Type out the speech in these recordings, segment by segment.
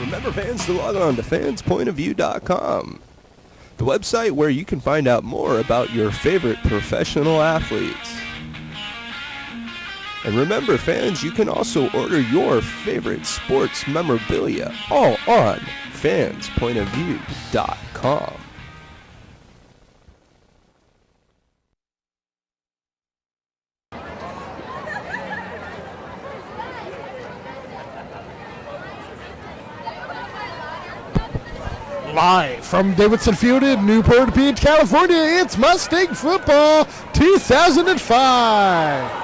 Remember, fans, to log on to fanspointofview.com, the website where you can find out more about your favorite professional athletes. And remember, fans, you can also order your favorite sports memorabilia all on fanspointofview.com. Live from Davidson Field in Newport Beach, California, it's Mustang Football 2005.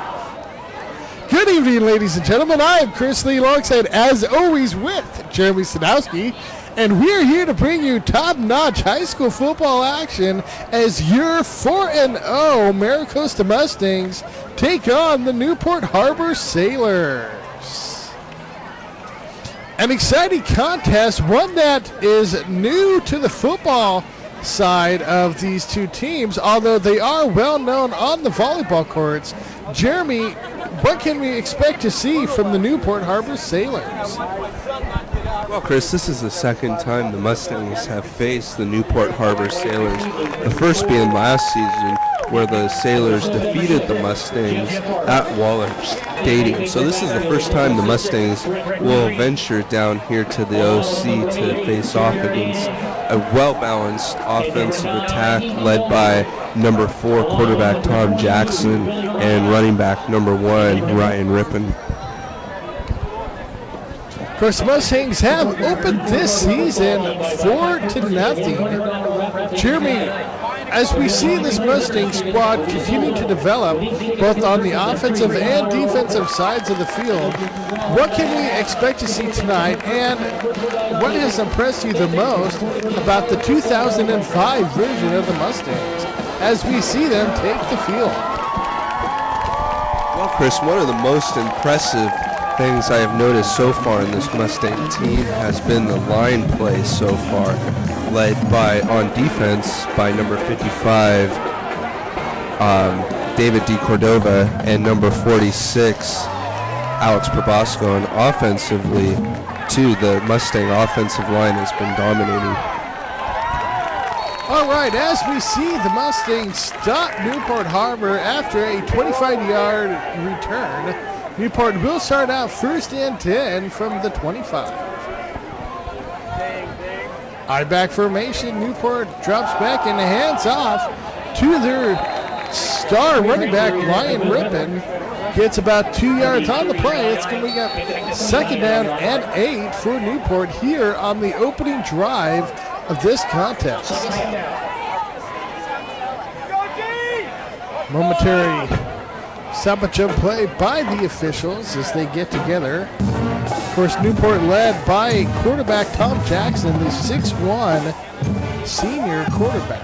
Good evening, ladies and gentlemen. I am Chris Lee, alongside, as always, with Jeremy Sadowski, and we're here to bring you top-notch high school football action as your 4-0 Maricosta Mustangs take on the Newport Harbor Sailors. An exciting contest, one that is new to the football side of these two teams, although they are well known on the volleyball courts. Jeremy, what can we expect to see from the Newport Harbor Sailors? Well, Chris, this is the second time the Mustangs have faced the Newport Harbor Sailors, the first being last season, where the Sailors defeated the Mustangs at Waller Stadium. So this is the first time the Mustangs will venture down here to the OC to face off against a well-balanced offensive attack led by number 4 quarterback Tom Jackson and running back number 1 Ryan Rippon. Of course, the Mustangs have opened this season 4-0. Jeremy, as we see this Mustang squad continue to develop both on the offensive and defensive sides of the field, what can we expect to see tonight, and what has impressed you the most about the 2005 version of the Mustangs as we see them take the field? Well, Chris, one of the most impressive things I have noticed so far in this Mustang team has been the line play so far, led by, on defense, by number 55, David DeCordova, and number 46, Alex Probosco. And offensively, too, the Mustang offensive line has been dominating. All right, as we see the Mustangs stop Newport Harbor after a 25-yard return, Newport will start out 1st and 10 from the 25. I-back formation. Newport drops back and hands off to their star running back, Ryan Rippon. Gets about 2 yards on the play. It's going to be up 2nd down and 8 for Newport here on the opening drive of this contest. Momentary stop and jump play by the officials as they get together. Of course, Newport led by quarterback Tom Jackson, the 6'1" senior quarterback.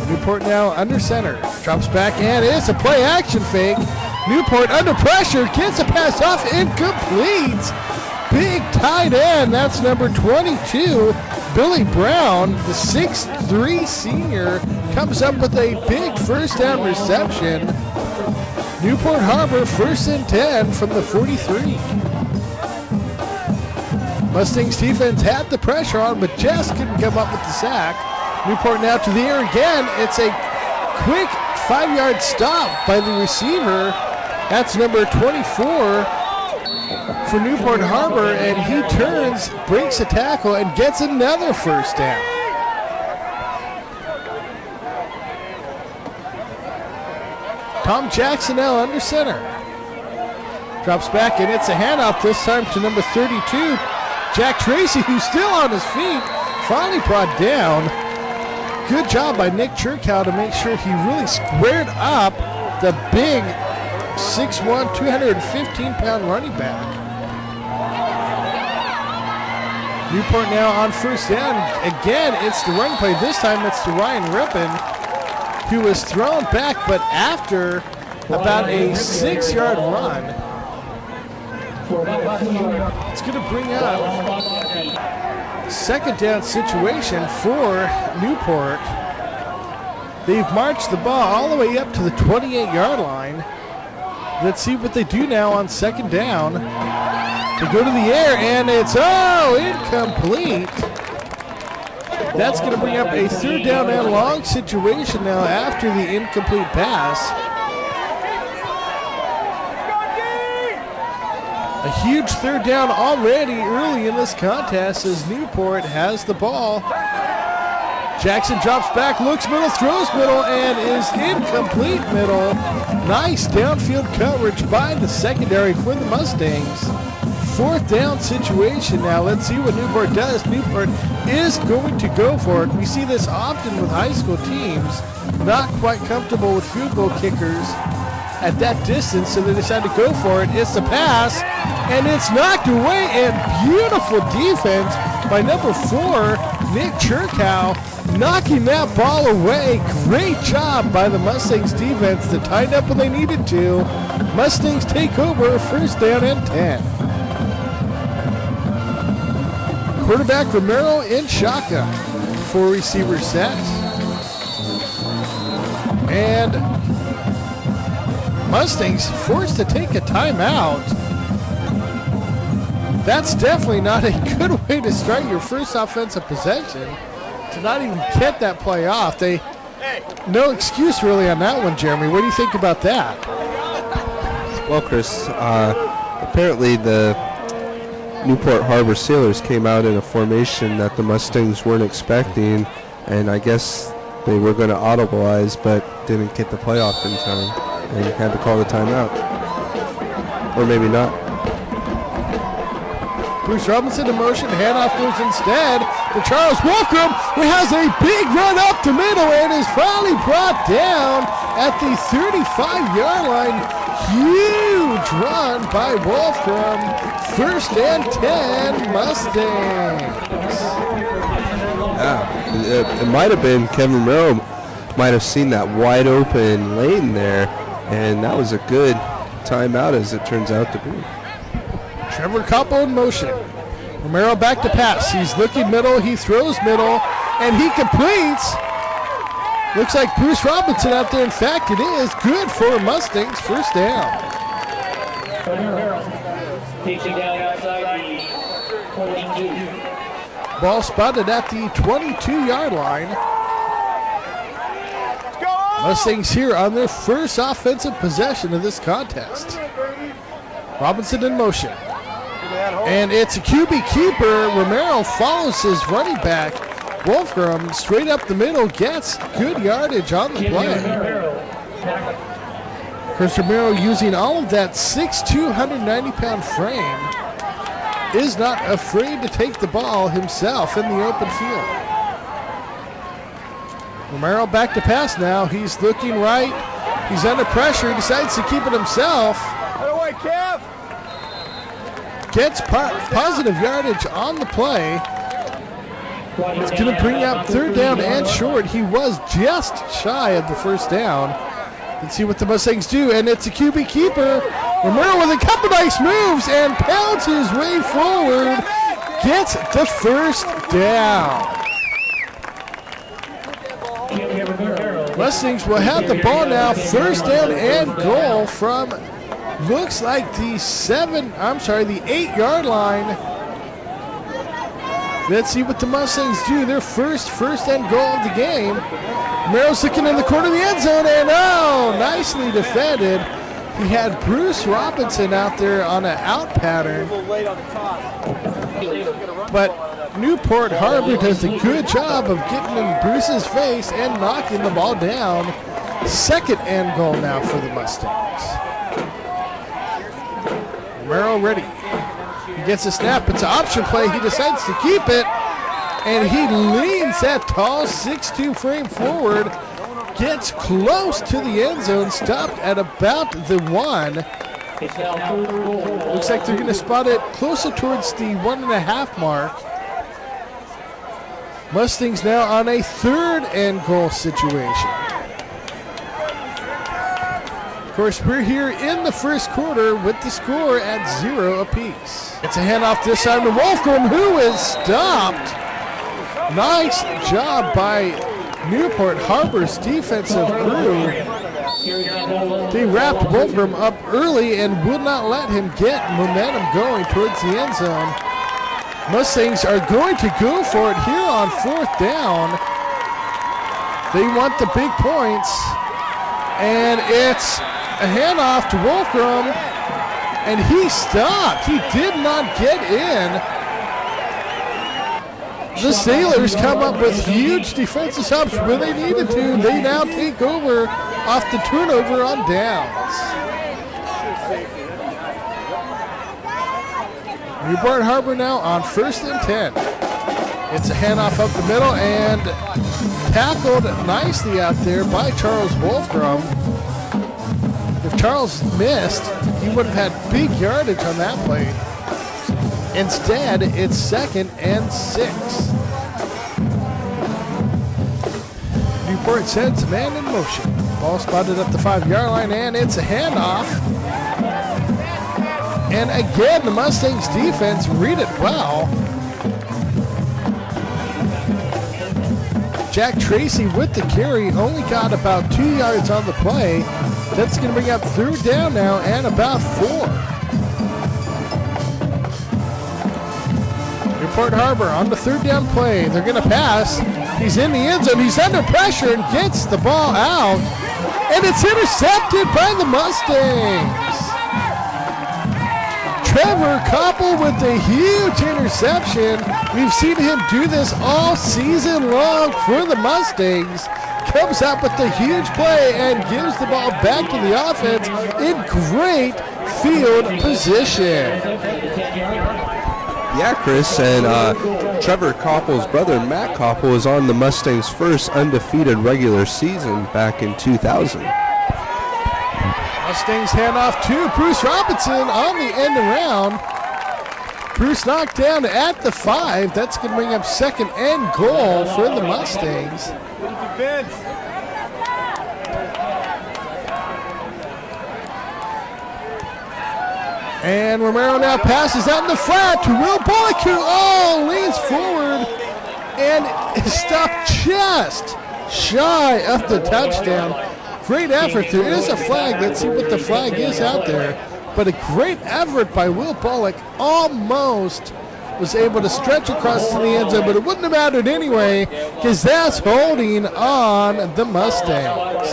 Newport now under center, drops back, and it's a play action fake. Newport under pressure, gets a pass off, incomplete. Big tight end, that's number 22, Billy Brown, the 6'3" senior, comes up with a big 1st down reception. Newport Harbor 1st and 10 from the 43. Mustangs defense had the pressure on, but just couldn't come up with the sack. Newport now to the air again. It's a quick 5-yard stop by the receiver. That's number 24 for Newport Harbor, and he turns, breaks a tackle, and gets another 1st down. Tom Jackson now under center. Drops back, and it's a handoff this time to number 32, Jack Tracy, who's still on his feet, finally brought down. Good job by Nick Churkow to make sure he really squared up the big 6'1", 215-pound running back. Newport now on 1st down. Again, it's the run play. This time it's to Ryan Rippon, who was thrown back, but after about a 6-yard run. It's going to bring up 2nd down situation for Newport. They've marched the ball all the way up to the 28-yard line. Let's see what they do now on 2nd down. They go to the air, and it's, incomplete. That's going to bring up a third down and long situation now after the incomplete pass. A huge third down already early in this contest as Newport has the ball. Jackson drops back, looks middle, throws middle, and is incomplete middle. Nice downfield coverage by the secondary for the Mustangs. Fourth down situation now. Let's see what Newport does. Newport is going to go for it. We see this often with high school teams, not quite comfortable with field goal kickers at that distance, so they decide to go for it. It's the pass, and it's knocked away, and beautiful defense by number 4, Nick Churkow, knocking that ball away. Great job by the Mustangs defense to tighten up when they needed to. Mustangs take over, first down and 10. Quarterback Romero in shotgun. 4 receivers set. And Mustangs forced to take a timeout. That's definitely not a good way to start your first offensive possession, to not even get that play off. No excuse really on that one, Jeremy. What do you think about that? Well, Chris, apparently the Newport Harbor Sailors came out in a formation that the Mustangs weren't expecting, and I guess they were going to audibilize but didn't get the playoff in time and had to call the timeout. Or maybe not. Bruce Robinson in motion, handoff goes instead to Charles Wolfram, who has a big run up the middle and is finally brought down at the 35-yard line. Huge run by Wolfram. First and 10, Mustangs. Yeah, it might have been Kevin Romero might have seen that wide open lane there, and that was a good timeout as it turns out to be. Trevor Koppel in motion. Romero back to pass. He's looking middle. He throws middle, and he completes. Looks like Bruce Robinson out there. In fact, it is good for Mustangs. First down. Ball spotted at the 22-yard line. Mustangs here on their first offensive possession of this contest. Robinson in motion. And it's a QB keeper. Romero follows his running back. Wolfram straight up the middle gets good yardage on the play. Chris Romero, using all of that 6'2", 190-pound frame, is not afraid to take the ball himself in the open field. Romero back to pass now. He's looking right. He's under pressure. He decides to keep it himself. Gets positive yardage on the play. It's going to bring up third down and short. He was just shy of the first down. Let's see what the Mustangs do, and it's a QB keeper. Romero with a couple nice moves and pounds his way forward. Gets the first down. Mustangs will have the ball now. First down and goal from, looks like the 8-yard line. Let's see what the Mustangs do. Their first and goal of the game. Romero's looking in the corner of the end zone, and nicely defended. He had Bruce Robinson out there on an out pattern. But Newport Harbor does a good job of getting in Bruce's face and knocking the ball down. Second and goal now for the Mustangs. Romero ready. He gets a snap. It's an option play. He decides to keep it. And he leans that tall 6'2" frame forward. Gets close to the end zone. Stopped at about the 1. Looks like they're going to spot it closer towards the 1.5 mark. Mustangs now on a third and goal situation. Of course, we're here in the first quarter with the score at 0 apiece. It's a handoff this time to Wolfram, who is stopped. Nice job by Newport Harbor's defensive crew. They wrapped Wolfram up early and would not let him get momentum going towards the end zone. Mustangs are going to go for it here on 4th down. They want the big points. And it's a handoff to Wolfram. And he stopped. He did not get in. The Sailors come up with huge defensive stops when they needed to. They now take over off the turnover on downs. Newport Harbor now on 1st and 10. It's a handoff up the middle and tackled nicely out there by Charles Wolfram. If Charles missed, he would have had big yardage on that play. Instead, it's 2nd and 6. Newport sends a man in motion. Ball spotted at the 5-yard line, and it's a handoff. And again, the Mustangs defense read it well. Jack Tracy with the carry only got about 2 yards on the play. That's going to bring up 3rd down now and about 4. Newport Harbor on the 3rd down play. They're going to pass. He's in the end zone. He's under pressure and gets the ball out. And it's intercepted by the Mustangs. Trevor Koppel with a huge interception. We've seen him do this all season long for the Mustangs. Comes up with a huge play and gives the ball back to the offense in great field position. Yeah, Chris, and Trevor Koppel's brother, Matt Koppel, is on the Mustangs' first undefeated regular season back in 2000. Mustangs hand off to Bruce Robinson on the end around. Bruce knocked down at the 5. That's going to bring up 2nd and goal for the Mustangs. And Romero now passes out in the flat to Will Bullock, who leans forward and is stopped just shy of the touchdown. Great effort. There is a flag. Let's see what the flag is out there. But a great effort by Will Bullock. Almost was able to stretch across to the end zone, but it wouldn't have mattered anyway because that's holding on the Mustangs.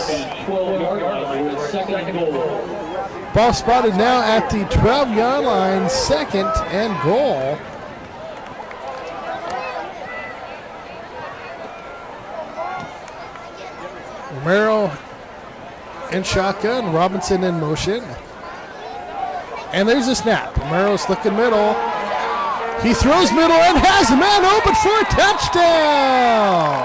Ball spotted now at the 12-yard line, 2nd and goal. Romero in shotgun, Robinson in motion. And there's a snap. Romero's looking middle. He throws middle and has a man open for a touchdown.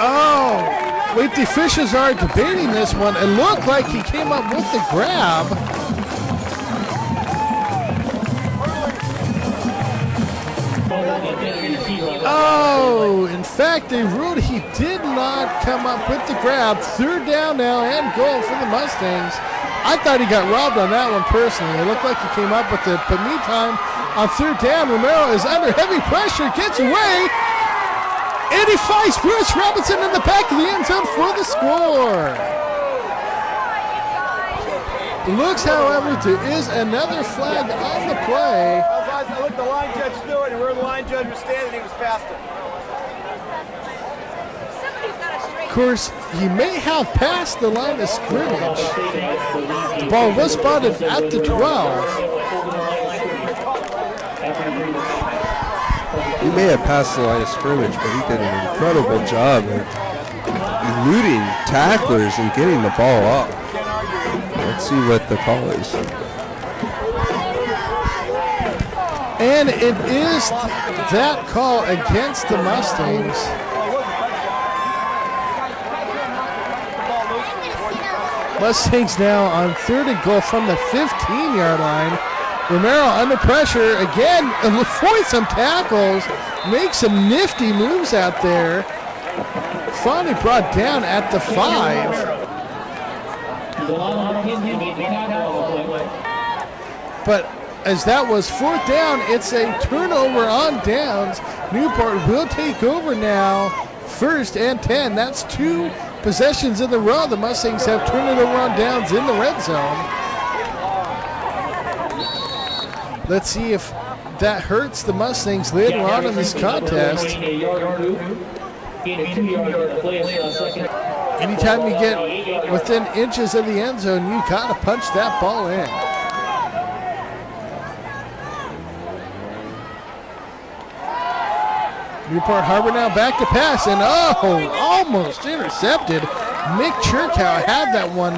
Oh, wait, the officials are debating this one. It looked like he came up with the grab. Oh, in fact, they ruled he did not come up with the grab. 3rd down now and goal for the Mustangs. I thought he got robbed on that one personally. It looked like he came up with it. But meantime, on 3rd down, Romero is under heavy pressure, gets away, and he finds Bruce Robinson in the back of the end zone for the score. Looks, however, there is another flag on the play. I looked the line judge through it, and where the line judge was standing, he was past it. Of course, he may have passed the line of scrimmage. The ball was spotted at the 12. He may have passed the line of scrimmage, but he did an incredible job of eluding tacklers and getting the ball up. Let's see what the call is. And it is that call against the Mustangs. Mustangs now on 3rd and goal from the 15-yard line. Romero under pressure again, avoids some tackles, makes some nifty moves out there. Finally brought down at the 5. But as that was 4th down, it's a turnover on downs. Newport will take over now. 1st and 10. That's 2 possessions in the row, the Mustangs have turned it over on downs in the red zone. Let's see if that hurts the Mustangs later on in this contest. Anytime you get within inches of the end zone, you gotta punch that ball in. Newport Harbor now back to pass, and almost intercepted. Nick Churkow had that one,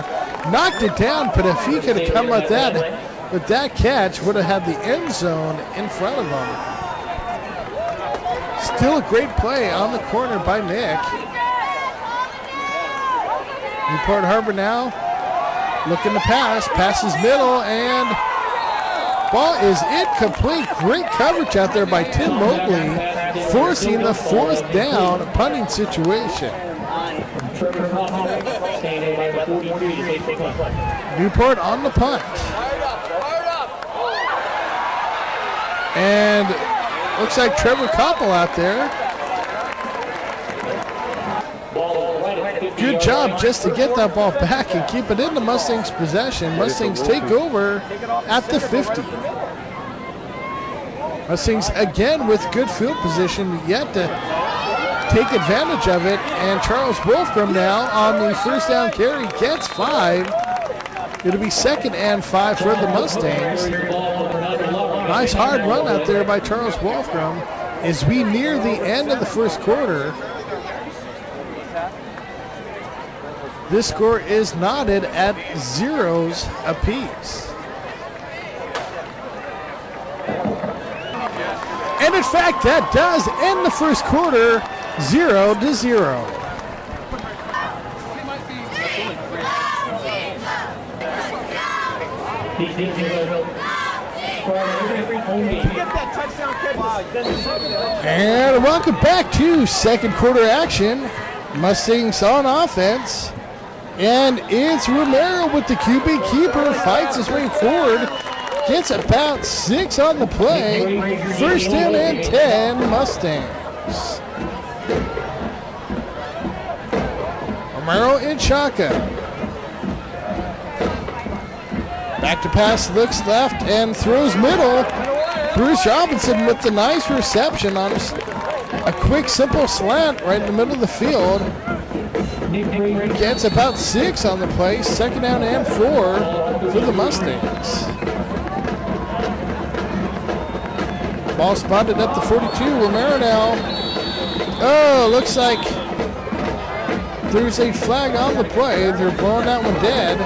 knocked it down, but if he could have come with that catch, would have had the end zone in front of him. Still a great play on the corner by Nick. Newport Harbor now looking to passes middle, and ball is incomplete. Great coverage out there by Tim Mobley, forcing the fourth down punting situation. Newport on the punt. And looks like Trevor Koppel out there. Good job just to get that ball back and keep it in the Mustangs' possession. Mustangs take over at the 50. Mustangs again with good field position, yet to take advantage of it. And Charles Wolfram now on the first down carry gets 5. It'll be 2nd and 5 for the Mustangs. Nice hard run out there by Charles Wolfram as we near the end of the first quarter. This score is knotted at 0s apiece. And in fact, that does end the first quarter 0-0. And welcome back to second quarter action. Mustangs on offense. And it's Romero with the QB keeper, fights his way forward, gets about 6 on the play. First down and 10, Mustangs. Romero in shotgun. Back to pass, looks left and throws middle. Bruce Robinson with the nice reception on a quick, simple slant right in the middle of the field. Gets about 6 on the play. Second down and 4 for the Mustangs. Ball spotted at the 42. Romero now. Oh, looks like there's a flag on the play. They're blowing that one dead.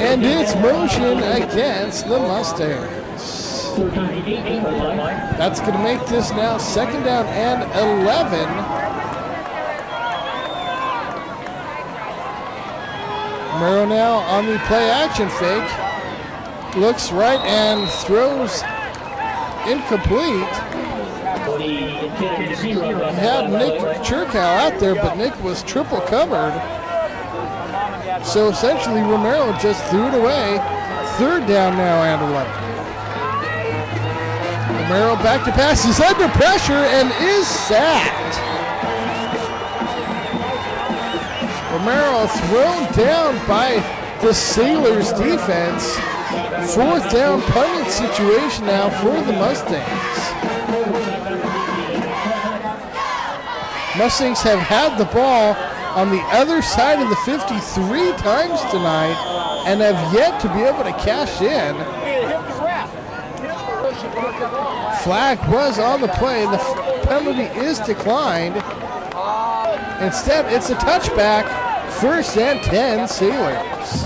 And it's motion against the Mustangs. That's going to make this now second down and 11. Romero now on the play action fake. Looks right and throws incomplete. Had Nick Churkow out there, but Nick was triple covered. So essentially Romero just threw it away. Third down now and 11. Romero back to pass. He's under pressure and is sacked. Romero thrown down by the Sailors defense. Fourth down punting situation now for the Mustangs. Mustangs have had the ball on the other side of the 53 times tonight and have yet to be able to cash in. Flag was on the play. The penalty is declined. Instead, it's a touchback. First and 10, Sailors.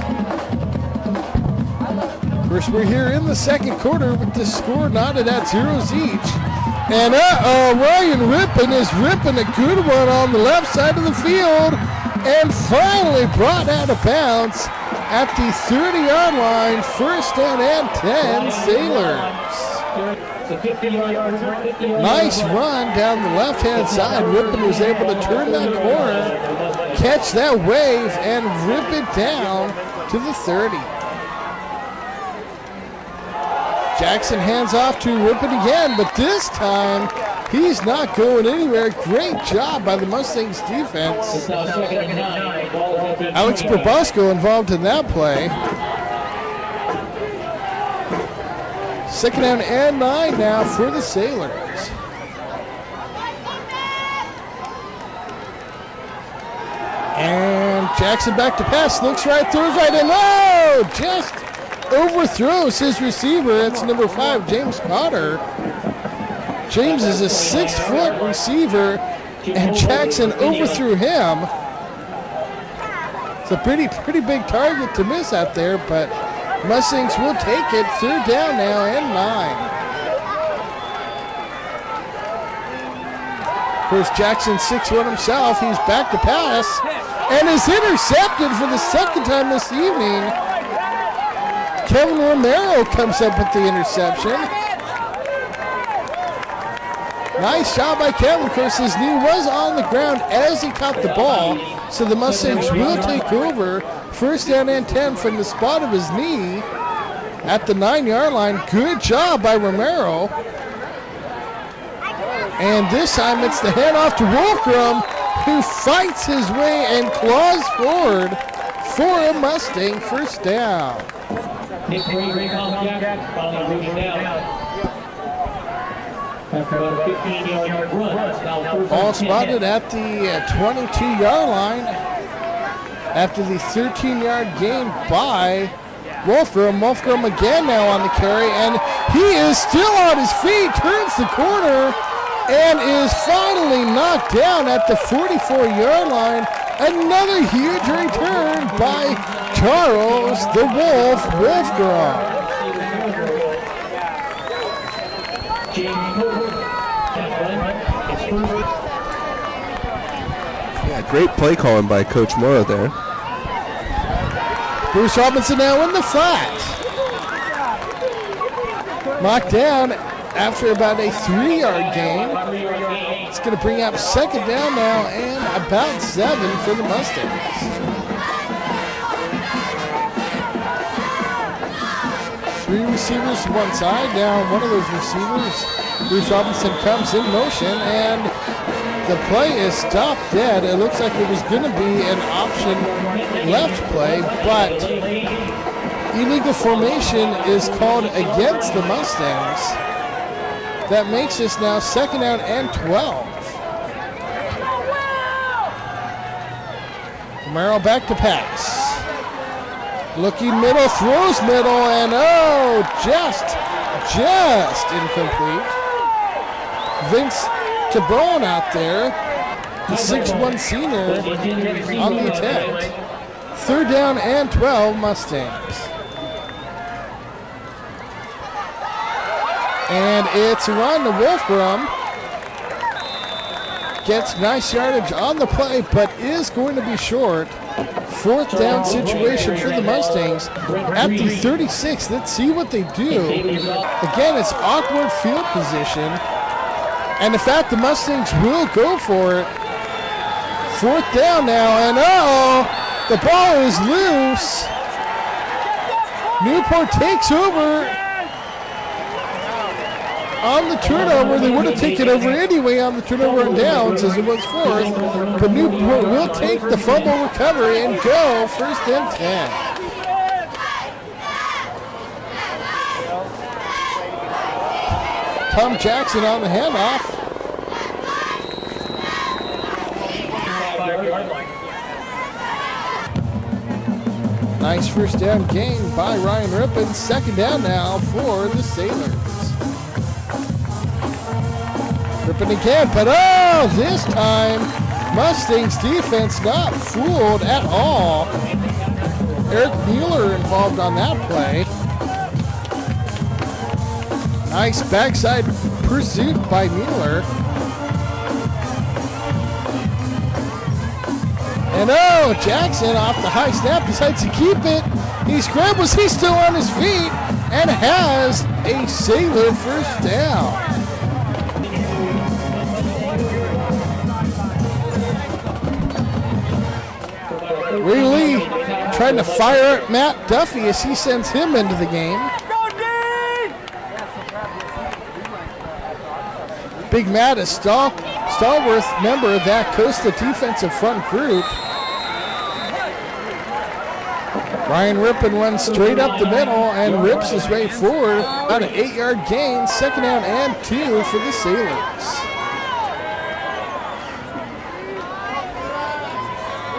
Of course, we're here in the second quarter with the score knotted at 0s each. And Ryan Rippon is ripping a good one on the left side of the field and finally brought out of bounds at the 30-yard line. First down and 10, Sailors. Nice run down the left-hand side. Rippon was able to turn that corner, catch that wave, and rip it down to the 30. Jackson hands off to Rippon again, but this time He's not going anywhere. Great job by the Mustangs defense. Alex Probosco involved in that play. Second down and 9 now for the Sailors. And Jackson back to pass. Looks right, throws right, and oh! Just overthrows his receiver. It's number 5, James Cotter. James is a 6-foot receiver, and Jackson overthrew him. It's a pretty big target to miss out there, but Mustangs will take it. Third down now and 9. Of course, Jackson 6'1" himself. He's back to pass and is intercepted for the second time this evening. Kevin Romero comes up with the interception. Nice job by Kevin. Of course, his knee was on the ground as he caught the ball, so the Mustangs will take over. First down and 10 from the spot of his knee at the 9-yard line. Good job by Romero. And this time it's the handoff to Wolfgram, who fights his way and claws forward for a Mustang first down. Ball spotted at the 22-yard line after the 13-yard gain by Wolfram. Wolfram again now on the carry, and he is still on his feet, turns the corner, and is finally knocked down at the 44-yard line. Another huge return by Charles the Wolf Wolfgram. Yeah, great play calling by Coach Morrow there. Bruce Robinson now in the flat. Knocked down after about a 3-yard gain. It's going to bring up second down now and about 7 for the Mustangs. Three receivers to one side. Now one of those receivers, Bruce Robinson, comes in motion, and the play is stopped dead. It looks like it was going to be an option left play, but illegal formation is called against the Mustangs. That makes us now second down and 12. Romero back to pass. Looking middle, throws middle, and oh, just incomplete. Vince Tabone out there, the 6'1" senior on the attempt. Third down and 12 Mustangs. And it's a run to Wolfgram. Gets nice yardage on the play, but is going to be short. Fourth down situation for the Mustangs at the 36. Let's see what they do. Again, it's awkward field position. And in fact, the Mustangs will go for it. Fourth down now, and the ball is loose. Newport takes over on the turnover. They would have taken over anyway on the turnover and downs as it was fourth. But Newport will take the fumble recovery and go first and 10. Tom Jackson on the handoff. Nice first down gain by Ryan Rippon. Second down now for the Sailors. Rippon again, but this time Mustangs defense not fooled at all. Eric Mueller involved on that play. Nice backside pursuit by Mueller. And Jackson off the high snap decides to keep it. He scrambles, he's still on his feet, and has a Sailor first down. Ray Lee trying to fire at Matt Duffy as he sends him into the game. Big Matt, a stalwart member of that Costa defensive front group. Ryan Rippon runs straight up the middle and rips his way forward on an 8-yard gain. Second down and 2 for the Sailors.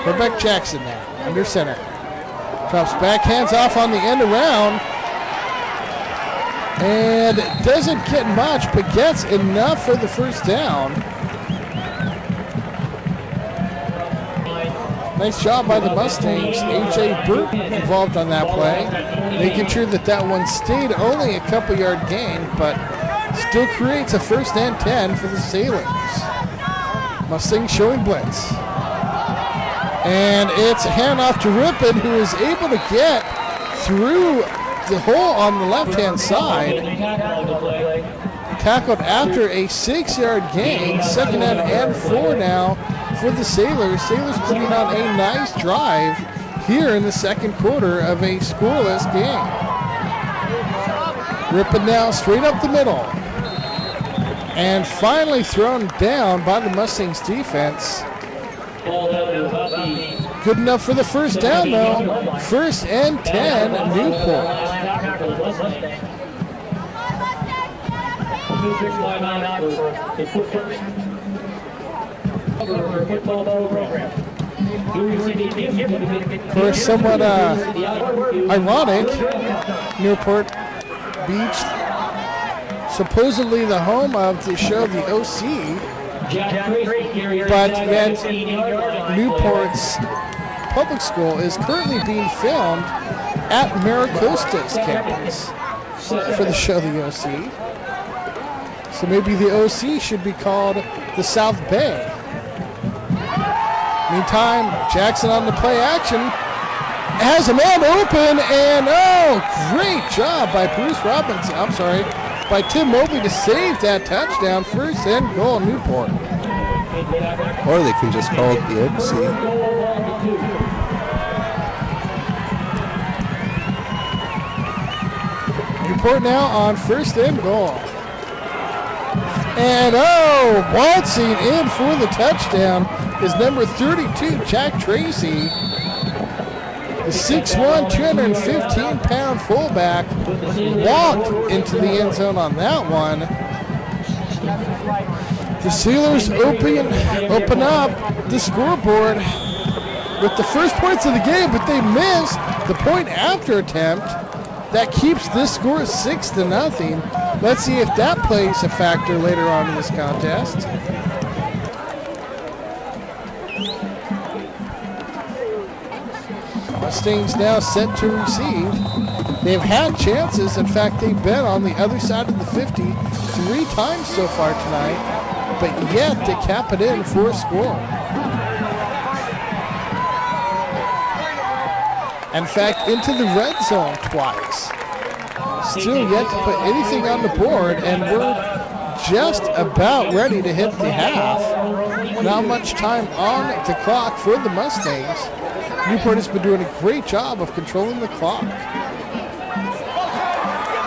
Rebecca Jackson now, under center. Drops back, hands off on the end around. And doesn't get much, but gets enough for the first down. Nice job by the Mustangs. A.J. Burt involved on that play, making sure that that one stayed only a couple yard gain, but still creates a first and 10 for the Sailors. Mustangs showing blitz. And it's a handoff to Rippon, who is able to get through the hole on the left-hand side. Tackled after a 6-yard gain. Second down and 4 now for the Sailors. Sailors putting on a nice drive here in the second quarter of a scoreless game. Rippon now straight up the middle. And finally thrown down by the Mustangs defense. Good enough for the first down, though. First and 10, Newport. For somewhat ironic, Newport Beach, supposedly the home of the show The OC, but yet Newport's public school is currently being filmed at Maricosta's campus for the show The OC. So maybe the OC should be called the South Bay. Meantime, Jackson on the play action has a man open, and great job by by Tim Mobley to save that touchdown. First and goal, Newport. Or they can just call it the OC. Newport now on first and goal. And waltzing in for the touchdown is number 32, Jack Tracy. The 6'1", 215-pound fullback walked into the end zone on that one. The Sailors open up the scoreboard with the first points of the game, but they missed the point after attempt. That keeps this score 6-0. Let's see if that plays a factor later on in this contest. Mustangs now set to receive. They've had chances. In fact, they've been on the other side of the 50 3 times so far tonight, but yet they cap it in for a score. In fact, into the red zone twice. Still yet to put anything on the board, and we're just about ready to hit the half. Not much time on the clock for the Mustangs. Newport has been doing a great job of controlling the clock.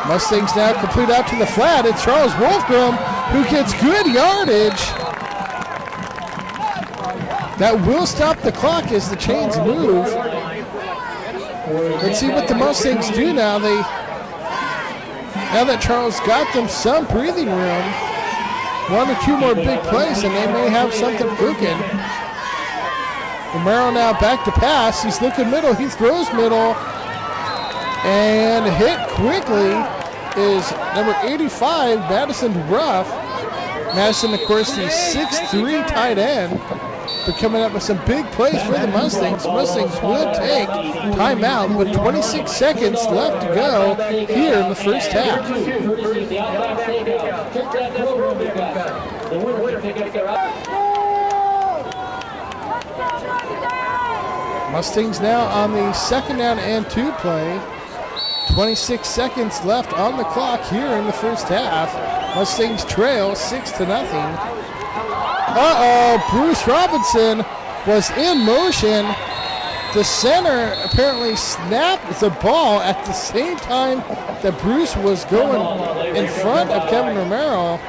Mustangs now complete out to the flat. It's Charles Wolfgram who gets good yardage. That will stop the clock as the chains move. Let's see what the Mustangs do now. Now that Charles got them some breathing room, 1 or 2 more big plays and they may have something cooking. Romero now back to pass. He's looking middle. He throws middle. And hit quickly is number 85, Madison Ruff. Madison, of course, the 6'3" tight end. But coming up with some big plays for the Mustangs. Mustangs will take timeout with 26 seconds left to go here in the first half. Mustangs now on the second down and 2 play. 26 seconds left on the clock here in the first half. Mustangs trail 6-0. Bruce Robinson was in motion. The center apparently snapped the ball at the same time that Bruce was going in front of Kevin Romero.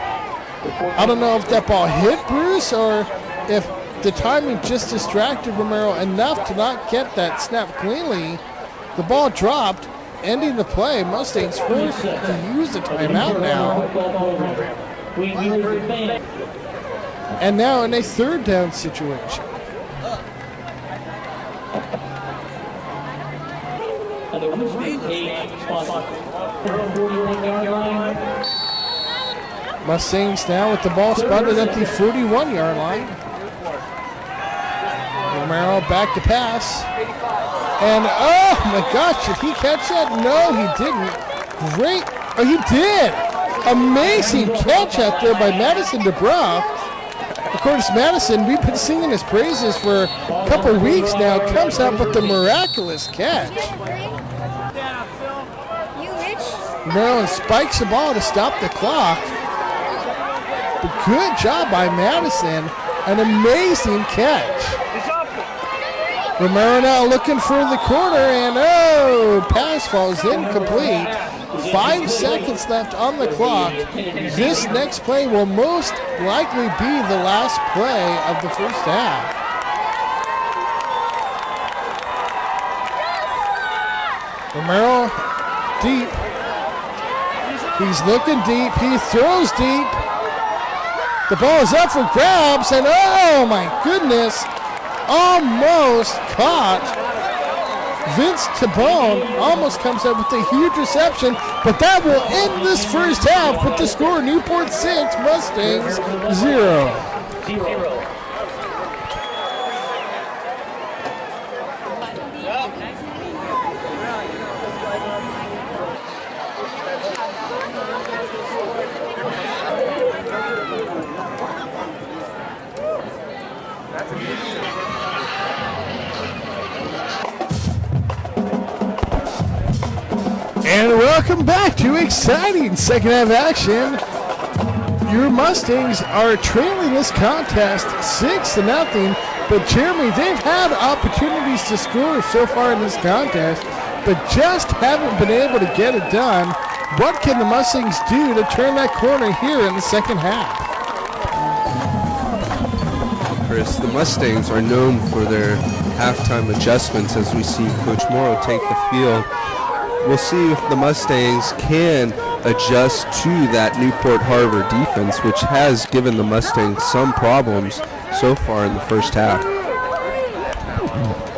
I don't know if that ball hit Bruce or if the timing just distracted Romero enough to not get that snap cleanly. The ball dropped, ending the play. Mustangs forced to use the timeout now. And now in a third down situation. Mustangs now with the ball spotted at the 41-yard line. Romero back to pass. And oh my gosh, did he catch that? No, he didn't. Great. Oh, he did. Amazing catch out there by Madison DeBruff. Of course, Madison, we've been singing his praises for a couple weeks now, comes out with the miraculous catch. Maryland spikes the ball to stop the clock. But good job by Madison. An amazing catch. Romero now looking for the corner, and oh, pass falls incomplete. 5 seconds left on the clock. This next play will most likely be the last play of the first half. Romero deep. He's looking deep. He throws deep. The ball is up for grabs, and oh my goodness, almost caught. Vince Tabone almost comes up with a huge reception, but that will end this first half with the score Newport 6, Mustangs 0. And welcome back to exciting second half action. Your Mustangs are trailing this contest 6-0, but Jeremy, they've had opportunities to score so far in this contest, but just haven't been able to get it done. What can the Mustangs do to turn that corner here in the second half? Chris, the Mustangs are known for their halftime adjustments as we see Coach Morrow take the field. We'll see if the Mustangs can adjust to that Newport Harbor defense, which has given the Mustangs some problems so far in the first half.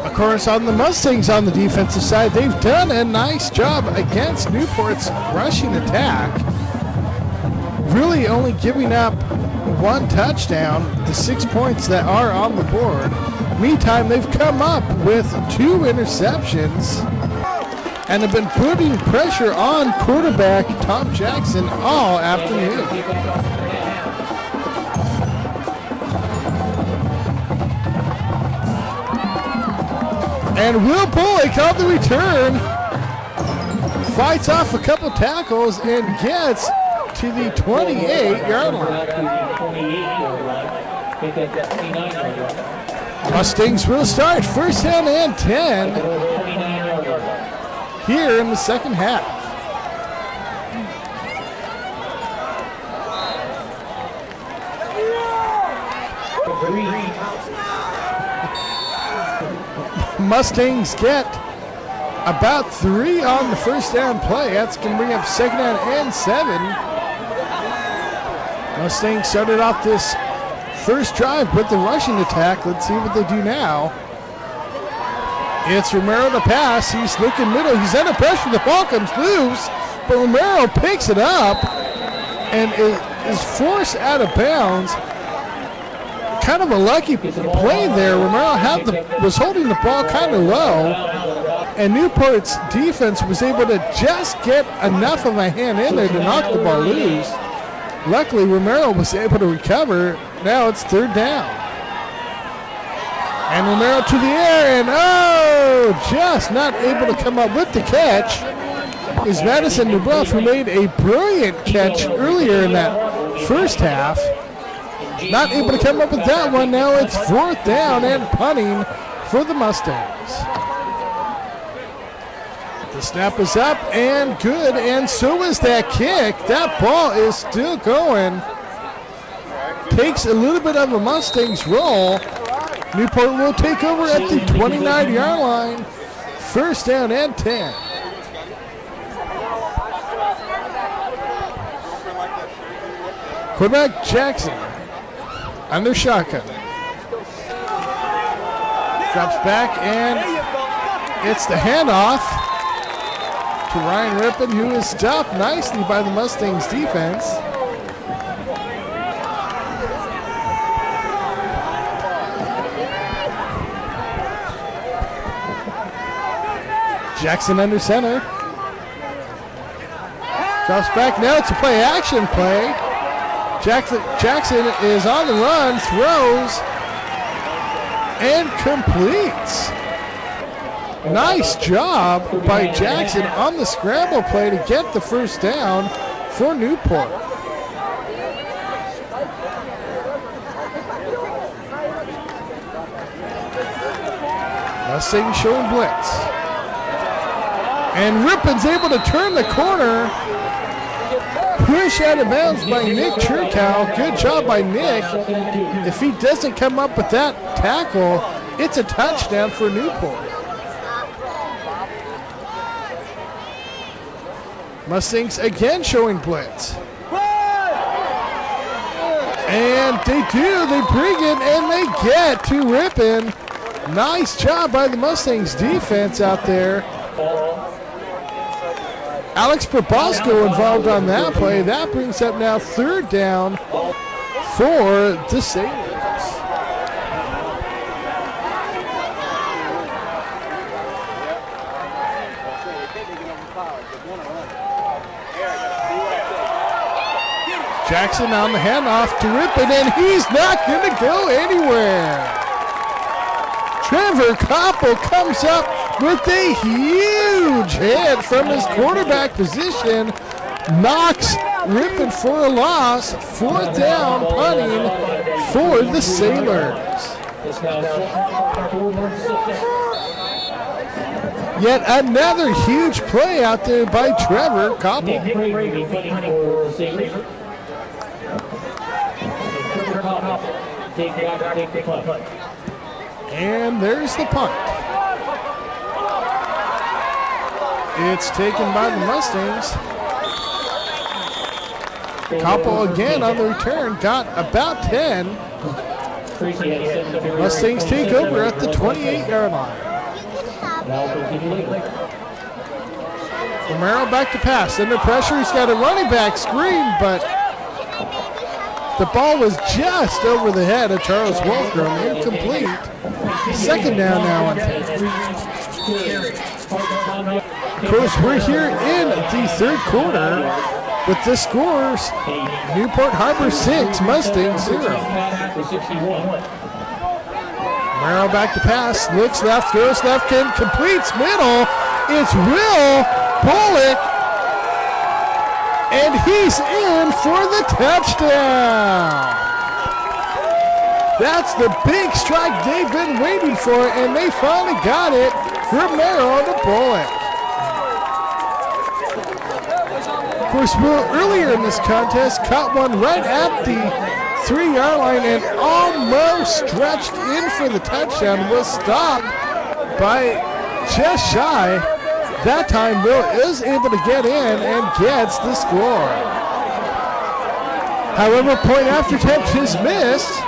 Of course, on the Mustangs on the defensive side, they've done a nice job against Newport's rushing attack, really only giving up 1 touchdown, the 6 points that are on the board. Meantime, they've come up with 2 interceptions and have been putting pressure on quarterback Tom Jackson all afternoon. And Will Bullock on the return fights off a couple tackles and gets to the 28-yard line. Mustangs will start first down and 10 here in the second half. Mustangs get about 3 on the first down play. That's going to bring up second down and 7. Mustangs started off this first drive with the rushing attack. Let's see what they do now. It's Romero to pass. He's looking middle. He's under pressure. The ball comes loose, but Romero picks it up and is forced out of bounds. Kind of a lucky play there. Romero was holding the ball kind of low, and Newport's defense was able to just get enough of a hand in there to knock the ball loose. Luckily, Romero was able to recover. Now it's third down. And Romero to the air, and oh, just not able to come up with the catch is Madison DeBruff, who made a brilliant catch earlier in that first half. Not able to come up with that one. Now it's fourth down and punting for the Mustangs. The snap is up and good, and so is that kick. That ball is still going. takes a little bit of a Mustangs roll. Newport will take over at the 29-yard line. First down and 10. Quarterback Jackson under shotgun. Drops back and it's the handoff to Ryan Rippon, who is stopped nicely by the Mustangs defense. Jackson under center. Drops back now. It's a play action play. Jackson is on the run, throws, and completes. Nice job by Jackson on the scramble play to get the first down for Newport. Mustang showing blitz. And Rippon's able to turn the corner. Push out of bounds by Nick Churkow. Good job by Nick. If he doesn't come up with that tackle, it's a touchdown for Newport. Mustangs again showing blitz. And they do. They bring it and they get to Rippon. Nice job by the Mustangs defense out there. Alex Probosco involved on that play. That brings up now third down for the Sailors. Jackson on the handoff to Rippon, and he's not going to go anywhere. Trevor Koppel comes up with a huge hit from his quarterback position, knocks Rippon for a loss. Fourth down, punting for the Sailors. Yet another huge play out there by Trevor Koppel. And there's the punt. It's taken by the Mustangs. Koppel again on the return, got about 10. Mustangs take over at the 28-yard line. Romero back to pass. Under pressure, he's got a running back screen, but the ball was just over the head of Charles Wolfgram, incomplete. Second down now on 10. Of course, we're here in the third quarter with the scores: Newport Harbor 6, Mustangs 0. Romero back to pass, looks left, goes left, completes middle. It's Will Bullock, and he's in for the touchdown. That's the big strike they've been waiting for, and they finally got it. Romero to Bullock. Of course, Will earlier in this contest caught one right at the 3-yard line and almost stretched in for the touchdown. Was stopped by just shy. That time, Will is able to get in and gets the score. However, point after attempt is missed,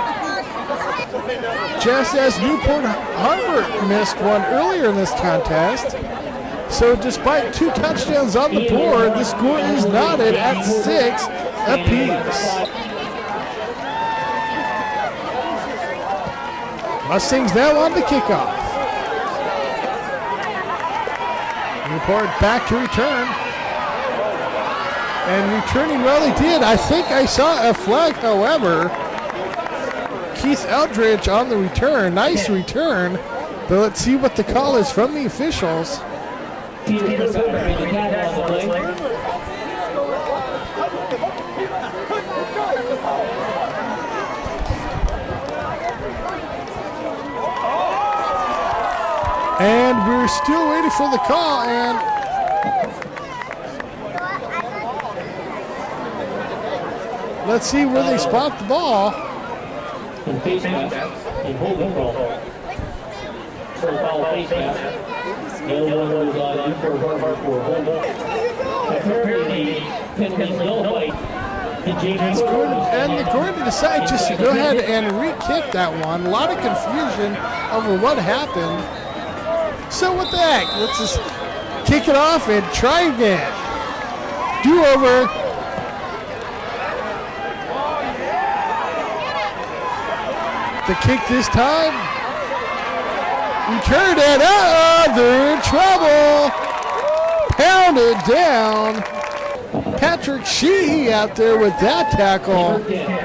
just as Newport Harbor missed one earlier in this contest. So despite 2 touchdowns on the board, the score is knotted at 6 apiece. Mustangs now on the kickoff. Newport back to return. And returning well they did. I think I saw a flag, however. Keith Eldridge on the return. Nice return. But let's see what the call is from the officials. And we're still waiting for the call, and let's see where they spot the ball. and face mask and holding call. First foul face mask. The other one was Newport Harbor for holding. Apparently, the penalties nullified. And they're going to decide just to go ahead and re-kick that one. A lot of confusion over what happened. So what the heck? Let's just kick it off and try again. Do-over. The kick this time. Returned and they're in trouble. Pounded down. Patrick Sheehy out there with that tackle,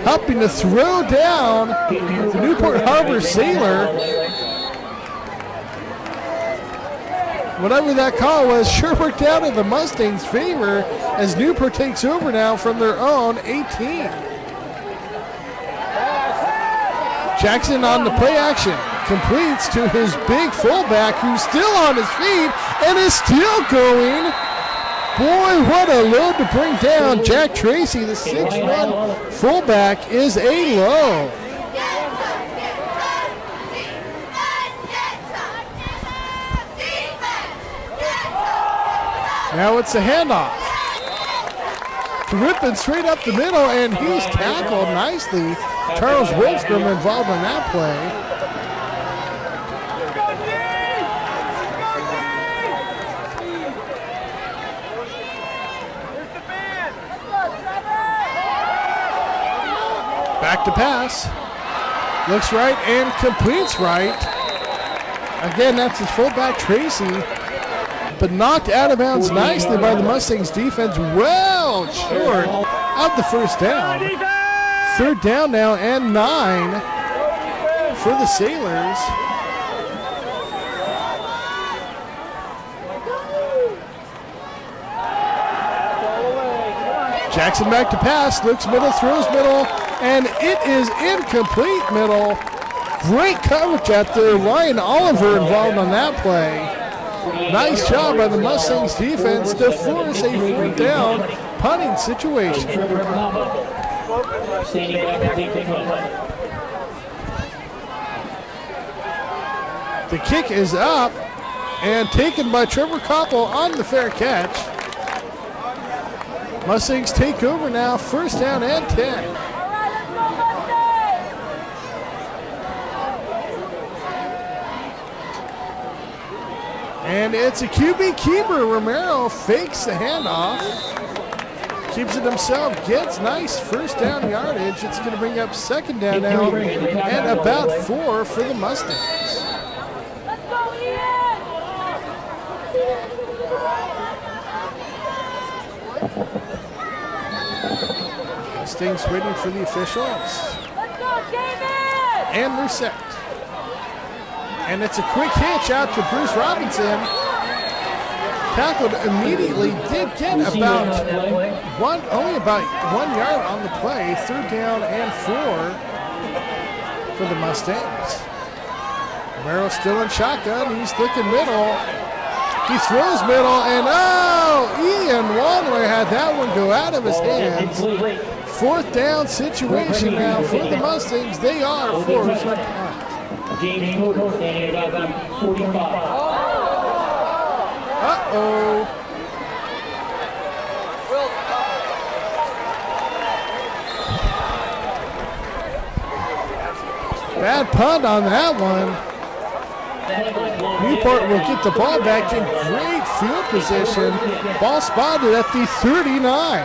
helping to throw down the Newport Harbor Sailor. Whatever that call was, sure worked out in the Mustangs' favor as Newport takes over now from their own 18. Jackson on the play action, completes to his big fullback who's still on his feet and is still going. Boy, what a load to bring down. Jack Tracy, the 6'1 fullback, is a low. Now it's a handoff. Ripping straight up the middle, and he's tackled nicely. Charles Wilstrom involved in that play. Back to pass. Looks right and completes right. Again, that's his fullback, Tracy. But knocked out of bounds nicely by the Mustangs defense. Well short of the first down. Third down now and 9 for the Sailors. Jackson back to pass, looks middle, throws middle, and it is incomplete middle. Great coverage out there. Ryan Oliver involved on that play. Nice job by the Mustangs defense to force a fourth down punting situation. The kick is up and taken by Trevor Koppel on the fair catch. Mustangs take over now, first down and 10. And it's a QB keeper. Romero fakes the handoff. Keeps it himself, gets nice first down yardage. It's going to bring up second down now and about 4 for the Mustangs. Let's go, Ian! Mustangs waiting for the officials. Let's go, David! And they're set. And it's a quick hitch out to Bruce Robinson. Tackled immediately, did get only about 1 yard on the play. Third down and 4 for the Mustangs. Romero still in shotgun, he's looking middle. He throws middle, and Ian Wadler had that one go out of his hands. Fourth down situation now for the Mustangs. They are forced to punt. James Total standing at about 45. Uh-oh. Bad punt on that one. Newport will get the ball back in great field position. Ball spotted at the 39.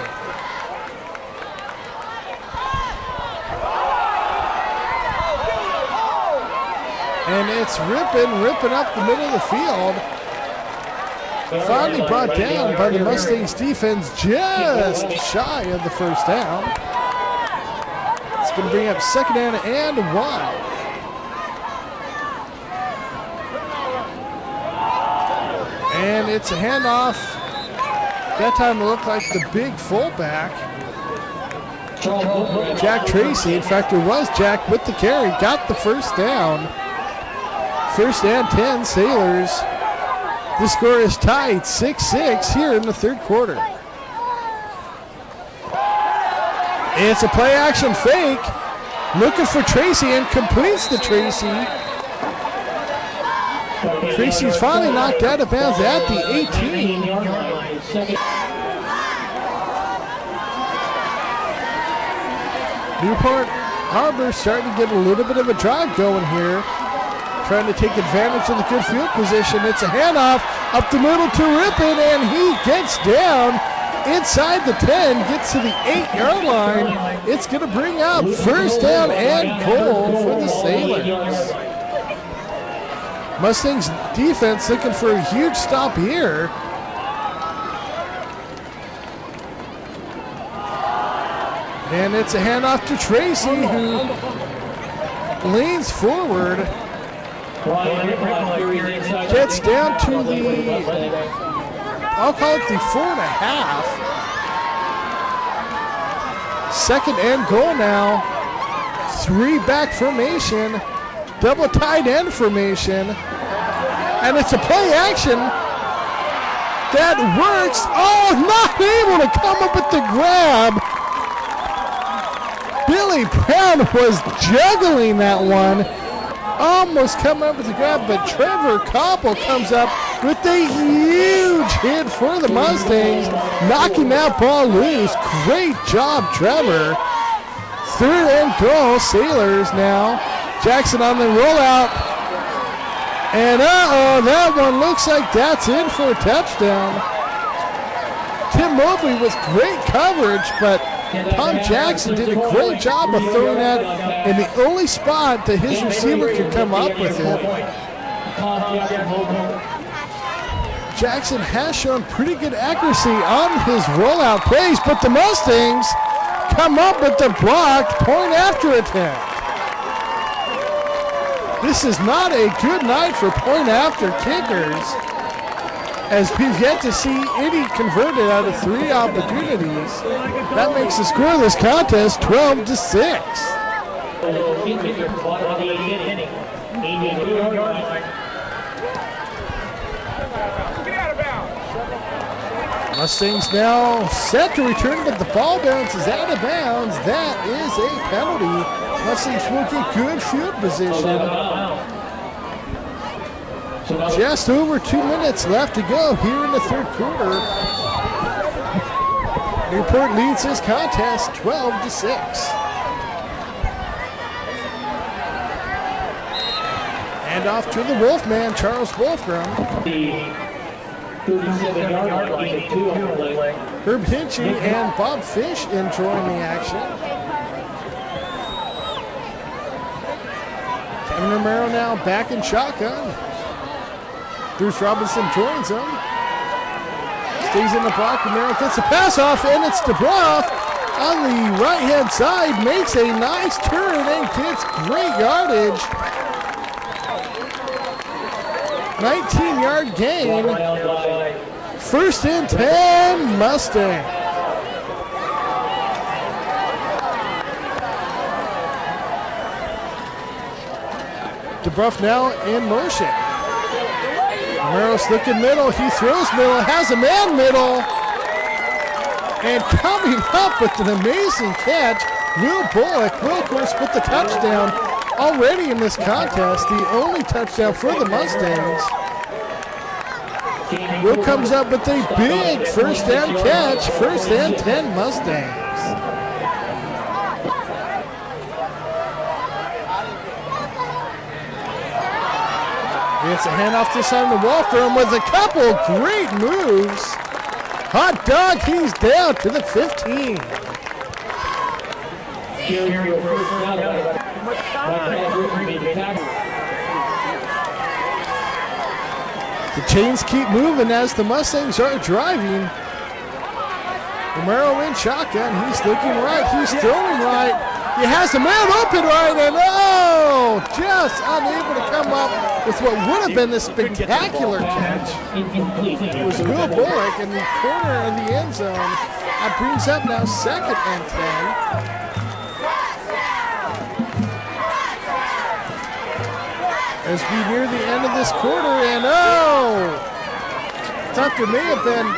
And it's ripping up the middle of the field. Finally brought down by the Mustangs defense just shy of the first down. It's going to bring up second down and 1. And it's a handoff. That time it looked like the big fullback, Jack Tracy. In fact, it was Jack with the carry. Got the first down. First and 10, Sailors. The score is tied 6-6 here in the third quarter. It's a play action fake. Looking for Tracy and completes the Tracy. Tracy's finally knocked out of bounds at the 18. Newport Harbor starting to get a little bit of a drive going here. Trying to take advantage of the good field position. It's a handoff up the middle to Rippon, and he gets down inside the 10, gets to the 8-yard line. It's going to bring up first down and goal for the Sailors. Mustangs defense looking for a huge stop here. And it's a handoff to Tracy, who leans forward. Gets down to the, I'll call it the 4.5. Second and goal now. 3-back formation. Double tight end formation. And it's a play action that works. Oh, not able to come up with the grab. Billy Brown was juggling that one. Almost coming up with the grab, but Trevor Koppel comes up with a huge hit for the Mustangs, knocking that ball loose. Great job, Trevor. Third and goal, Sailors now. Jackson on the rollout. And that one looks like that's in for a touchdown. Tim Mobley with great coverage, but Tom Jackson did a great job of throwing that in the only spot that his receiver could come up with it. Jackson has shown pretty good accuracy on his rollout plays, but the Mustangs come up with the blocked point after attempt. This is not a good night for point after kickers, as we've yet to see any converted out of 3 opportunities. That makes the score of this contest 12-6. Mustangs now set to return, but the ball bounces out of bounds. That is a penalty. Mustangs will get good field position. Just over 2 minutes left to go here in the third quarter. Newport leads this contest 12-6. And off to the Wolfman, Charles Wolfram. Herb Hinchy and Bob Fish enjoying the action. Kevin Romero now back in shotgun. Bruce Robinson joins him. Stays in the block. Romero gets the pass off, and it's DeBroff on the right-hand side. Makes a nice turn and gets great yardage. 19-yard gain. First and 10, Mustang. DeBruff now in motion. Romero's looking middle. He throws middle. Has a man middle. And coming up with an amazing catch, Will Bullock will, of course, put the touchdown already in this contest. The only touchdown for the Mustangs. Will comes up with a big first down catch. First and 10 Mustangs. It's a handoff this time to Wolfram with a couple great moves. Hot dog, he's down to the 15. The chains keep moving as the Mustangs are driving. Romero in shotgun. He's looking right. He's throwing right. He has the man open right, and just unable to come up with what would have been the spectacular catch. It was Will Bullock in the corner of the end zone. That brings up now second and 10. As we near the end of this quarter, and thought there may have been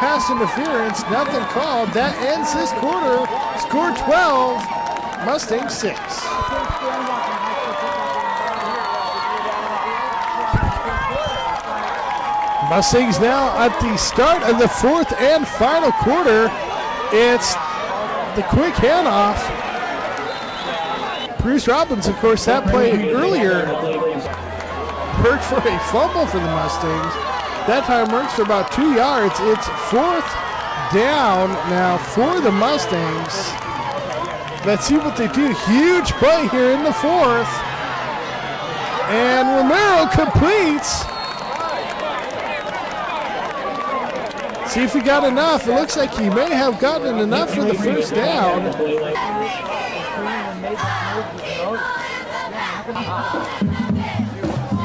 pass interference, nothing called. That ends this quarter. Score 12, Mustangs 6. Mustangs now at the start of the fourth and final quarter. It's the quick handoff. Bruce Robbins, of course, that play earlier worked for a fumble for the Mustangs. That time works for about 2 yards. It's fourth down now for the Mustangs. Let's see what they do. Huge play here in the fourth. And Romero completes. See if he got enough. It looks like he may have gotten enough for the first down.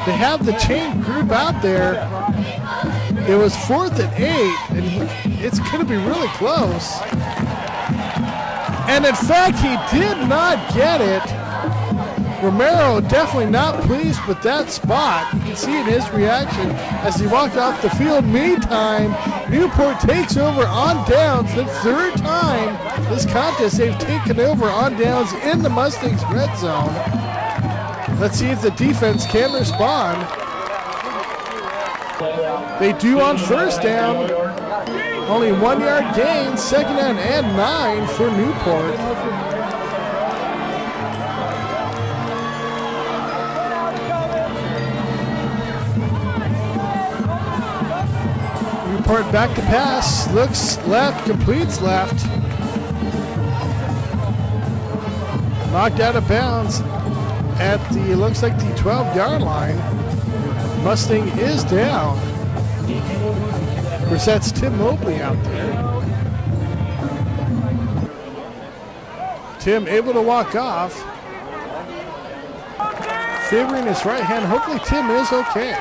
They have the chain group out there. It was 4th and 8, and it's going to be really close. And in fact, he did not get it. Romero definitely not pleased with that spot. You can see in his reaction as he walked off the field. Meantime, Newport takes over on downs. The third time this contest they've taken over on downs in the Mustangs red zone. Let's see if the defense can respond. They do on first down. Only 1 yard gain, second down and 9 for Newport. Newport back to pass, looks left, completes left. Knocked out of bounds at the, looks like the 12-yard line. Mustang is down. Of course, that's Tim Mobley out there. Tim able to walk off. Favoring his right hand. Hopefully Tim is okay.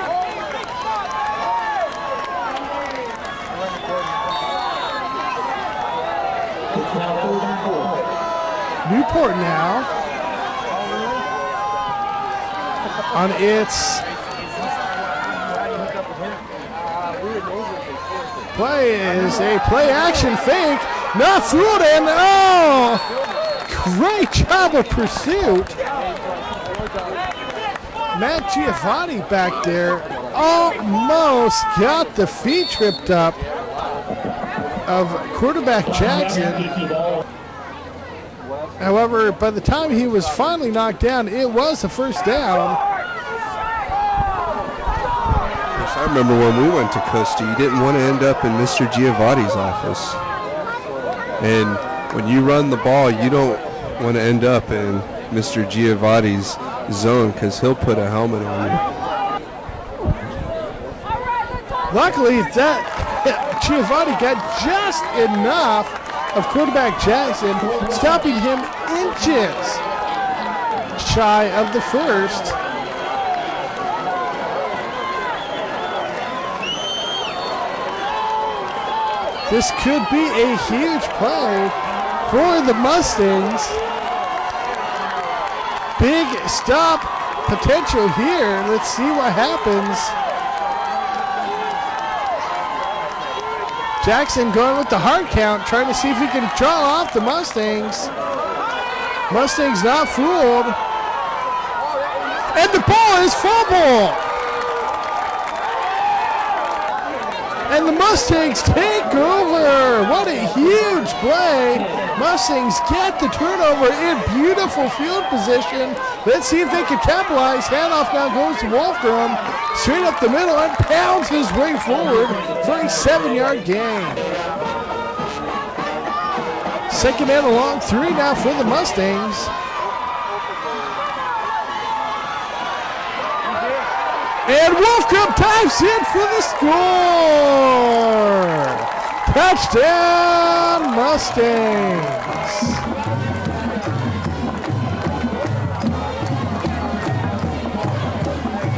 Newport now on its play is a play action fake. Not fooled, and great job of pursuit. Matt Giovanni back there almost got the feet tripped up of quarterback Jackson. However, by the time he was finally knocked down, it was a first down. I remember when we went to Costa, you didn't want to end up in Mr. Giovanni's office. And when you run the ball, you don't want to end up in Mr. Giovanni's zone because he'll put a helmet on you. Luckily, that Giovanni got just enough of quarterback Jackson, stopping him inches shy of the first. This could be a huge play for the Mustangs. Big stop potential here. Let's see what happens. Jackson going with the hard count, trying to see if he can draw off the Mustangs. Mustangs not fooled. And the ball is fumbled. And the Mustangs take over. What a huge play. Mustangs get the turnover in beautiful field position. Let's see if they can capitalize. Handoff now goes to Wolfram. Straight up the middle and pounds his way forward for a 7-yard gain. Second and a long 3 now for the Mustangs. And Wolfram dives in for the score. Touchdown, Mustangs.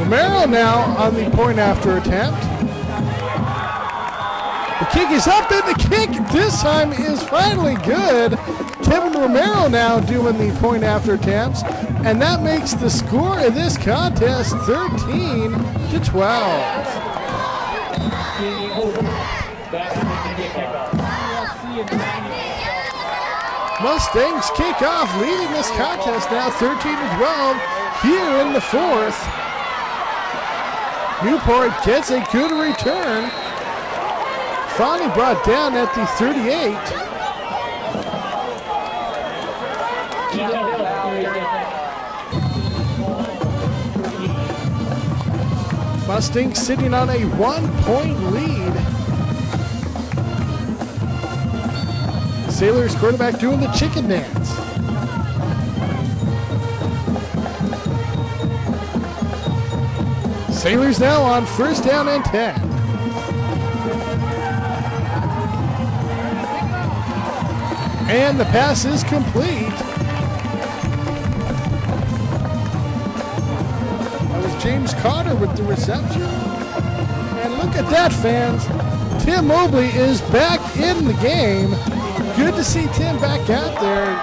Romero now on the point after attempt. The kick is up, and the kick this time is finally good. Kevin Romero now doing the point after attempts, and that makes the score in this contest 13-12. Mustangs kick off, leading this contest now 13-12 here in the fourth. Newport gets a good return. Finally brought down at the 38. Mustangs sitting on a 1-point lead. Sailors quarterback doing the chicken dance. Sailors now on first down and 10. And the pass is complete. That was James Carter with the reception. And look at that, fans. Tim Mobley is back in the game. Good to see Tim back out there,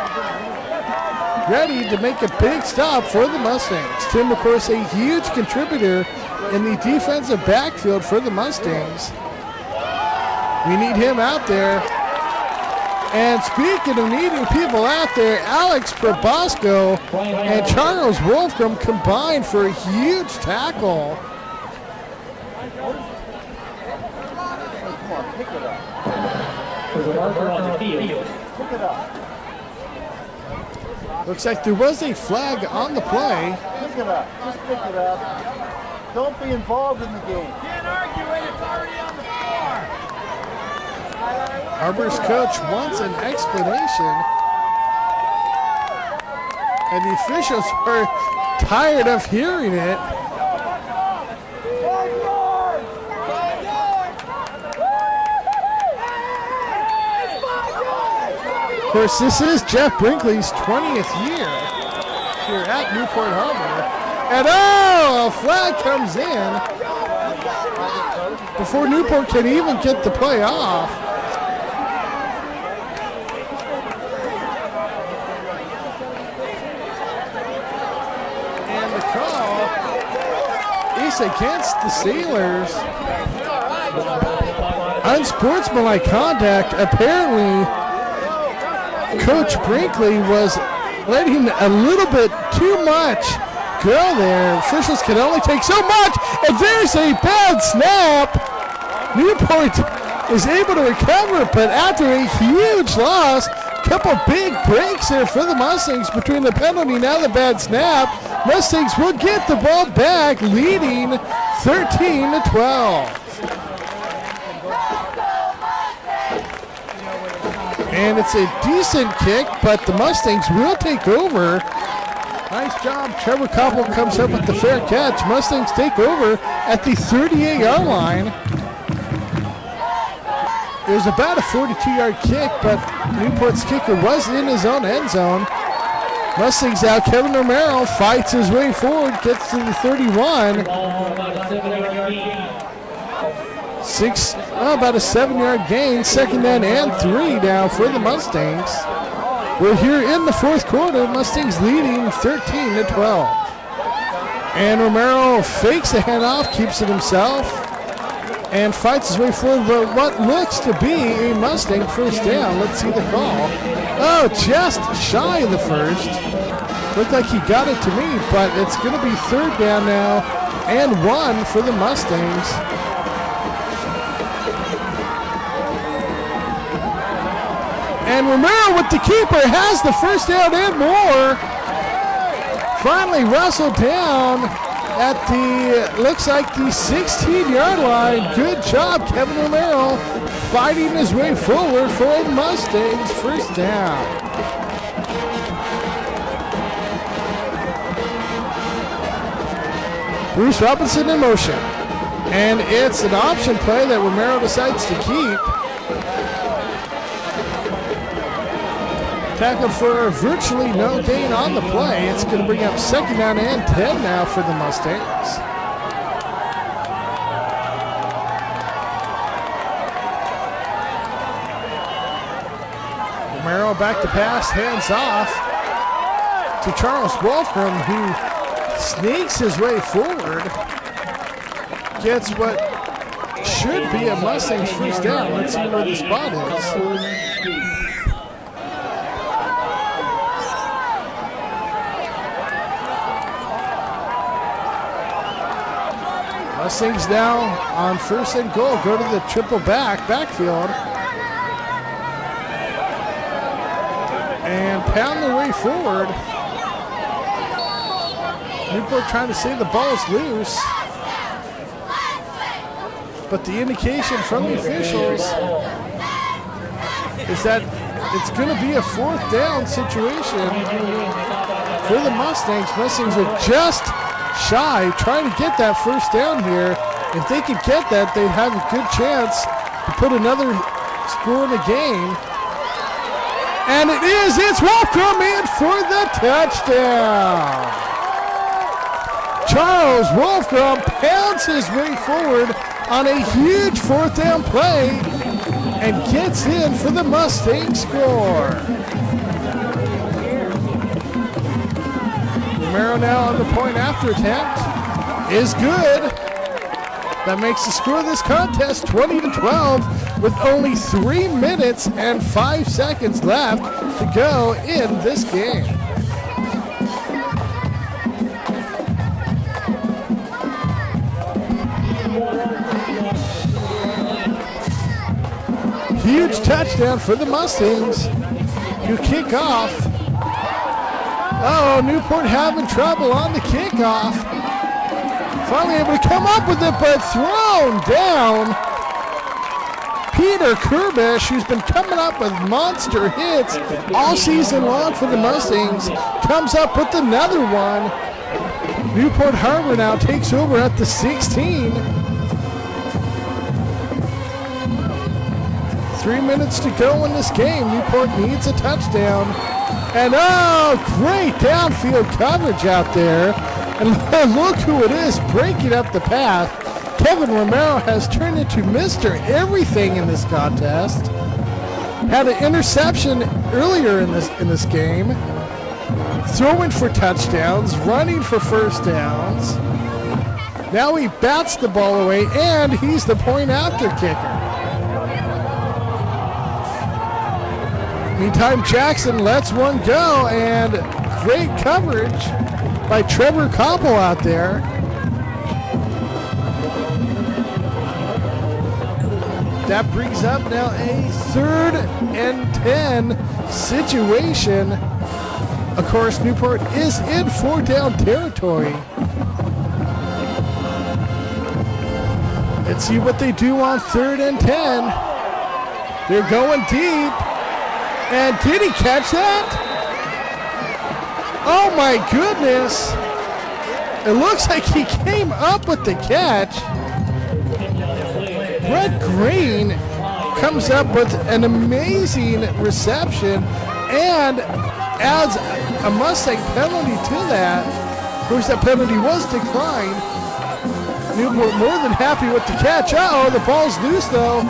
ready to make a big stop for the Mustangs. Tim, of course, a huge contributor in the defensive backfield for the Mustangs. We need him out there. And speaking of needing people out there, Alex Probosco and Charles Wolfram combined for a huge tackle. Looks like there was a flag on the play. Pick it up. Just pick it up. Don't be involved in the game. Can't argue it. It's already on the floor. Harbor's coach wants an explanation. And the officials are tired of hearing it. Of course, this is Jeff Brinkley's 20th year here at Newport Harbor. And a flag comes in before Newport can even get the play off. And the call is against the Sailors. Unsportsmanlike conduct. Apparently, Coach Brinkley was letting a little bit too much go there. Officials can only take so much, and there's a bad snap. Newport is able to recover, but after a huge loss, couple big breaks there for the Mustangs between the penalty and now the bad snap. Mustangs will get the ball back, leading 13-12. And it's a decent kick, but the Mustangs will take over. Nice job. Trevor Koppel comes up with the fair catch. Mustangs take over at the 38-yard line. It was about a 42-yard kick, but Newport's kicker was in his own end zone. Mustangs out. Kevin Romero fights his way forward, gets to the 31. About a 7-yard gain, second down and 3 now for the Mustangs. We're here in the fourth quarter, Mustangs leading 13-12. And Romero fakes the handoff, keeps it himself, and fights his way forward for what looks to be a Mustang first down. Let's see the call. Oh, just shy of the first. Looked like he got it to me, but it's going to be third down now and 1 for the Mustangs. And Romero with the keeper has the first down and more. Finally wrestled down at the, looks like the 16-yard line. Good job, Kevin Romero, fighting his way forward for a Mustangs first down. Bruce Robinson in motion. And it's an option play that Romero decides to keep. Tackle for virtually no gain on the play. It's going to bring up second down and 10 now for the Mustangs. Romero back to pass, hands off to Charles Wolfram, who sneaks his way forward. Gets what should be a Mustangs first down. Let's see where the spot is. Mustangs now on first and goal. Go to the triple backfield. And pound their way forward. Newport trying to say the ball is loose. But the indication from the officials is that it's going to be a fourth down situation for the Mustangs. Mustangs are just shy, trying to get that first down here. If they could get that, they'd have a good chance to put another score in the game. And it's Wolfram in for the touchdown. Charles Wolfram pounds his way forward on a huge fourth down play and gets in for the Mustang score. Romero now on the point after attempt is good. That makes the score of this contest 20-12 with only 3 minutes and 5 seconds left to go in this game. Huge touchdown for the Mustangs who kick off. Oh, Newport having trouble on the kickoff. Finally able to come up with it, but thrown down. Peter Kerbish, who's been coming up with monster hits all season long for the Mustangs, comes up with another one. Newport Harbor now takes over at the 16. 3 minutes to go in this game. Newport needs a touchdown. And great downfield coverage out there. And look who it is breaking up the path. Kevin Romero has turned into Mr. Everything in this contest. Had an interception earlier in this game. Throwing for touchdowns, running for first downs. Now he bats the ball away, and he's the point after kicker. Meantime, Jackson lets one go, and great coverage by Trevor Koppel out there. That brings up now a 3rd and 10 situation. Of course, Newport is in 4-down territory. Let's see what they do on 3rd and 10. They're going deep. And did he catch that? Oh my goodness. It looks like he came up with the catch. Brett Green comes up with an amazing reception and adds a Mustang penalty to that. Of course, that penalty was declined. Newport more than happy with the catch. The ball's loose though.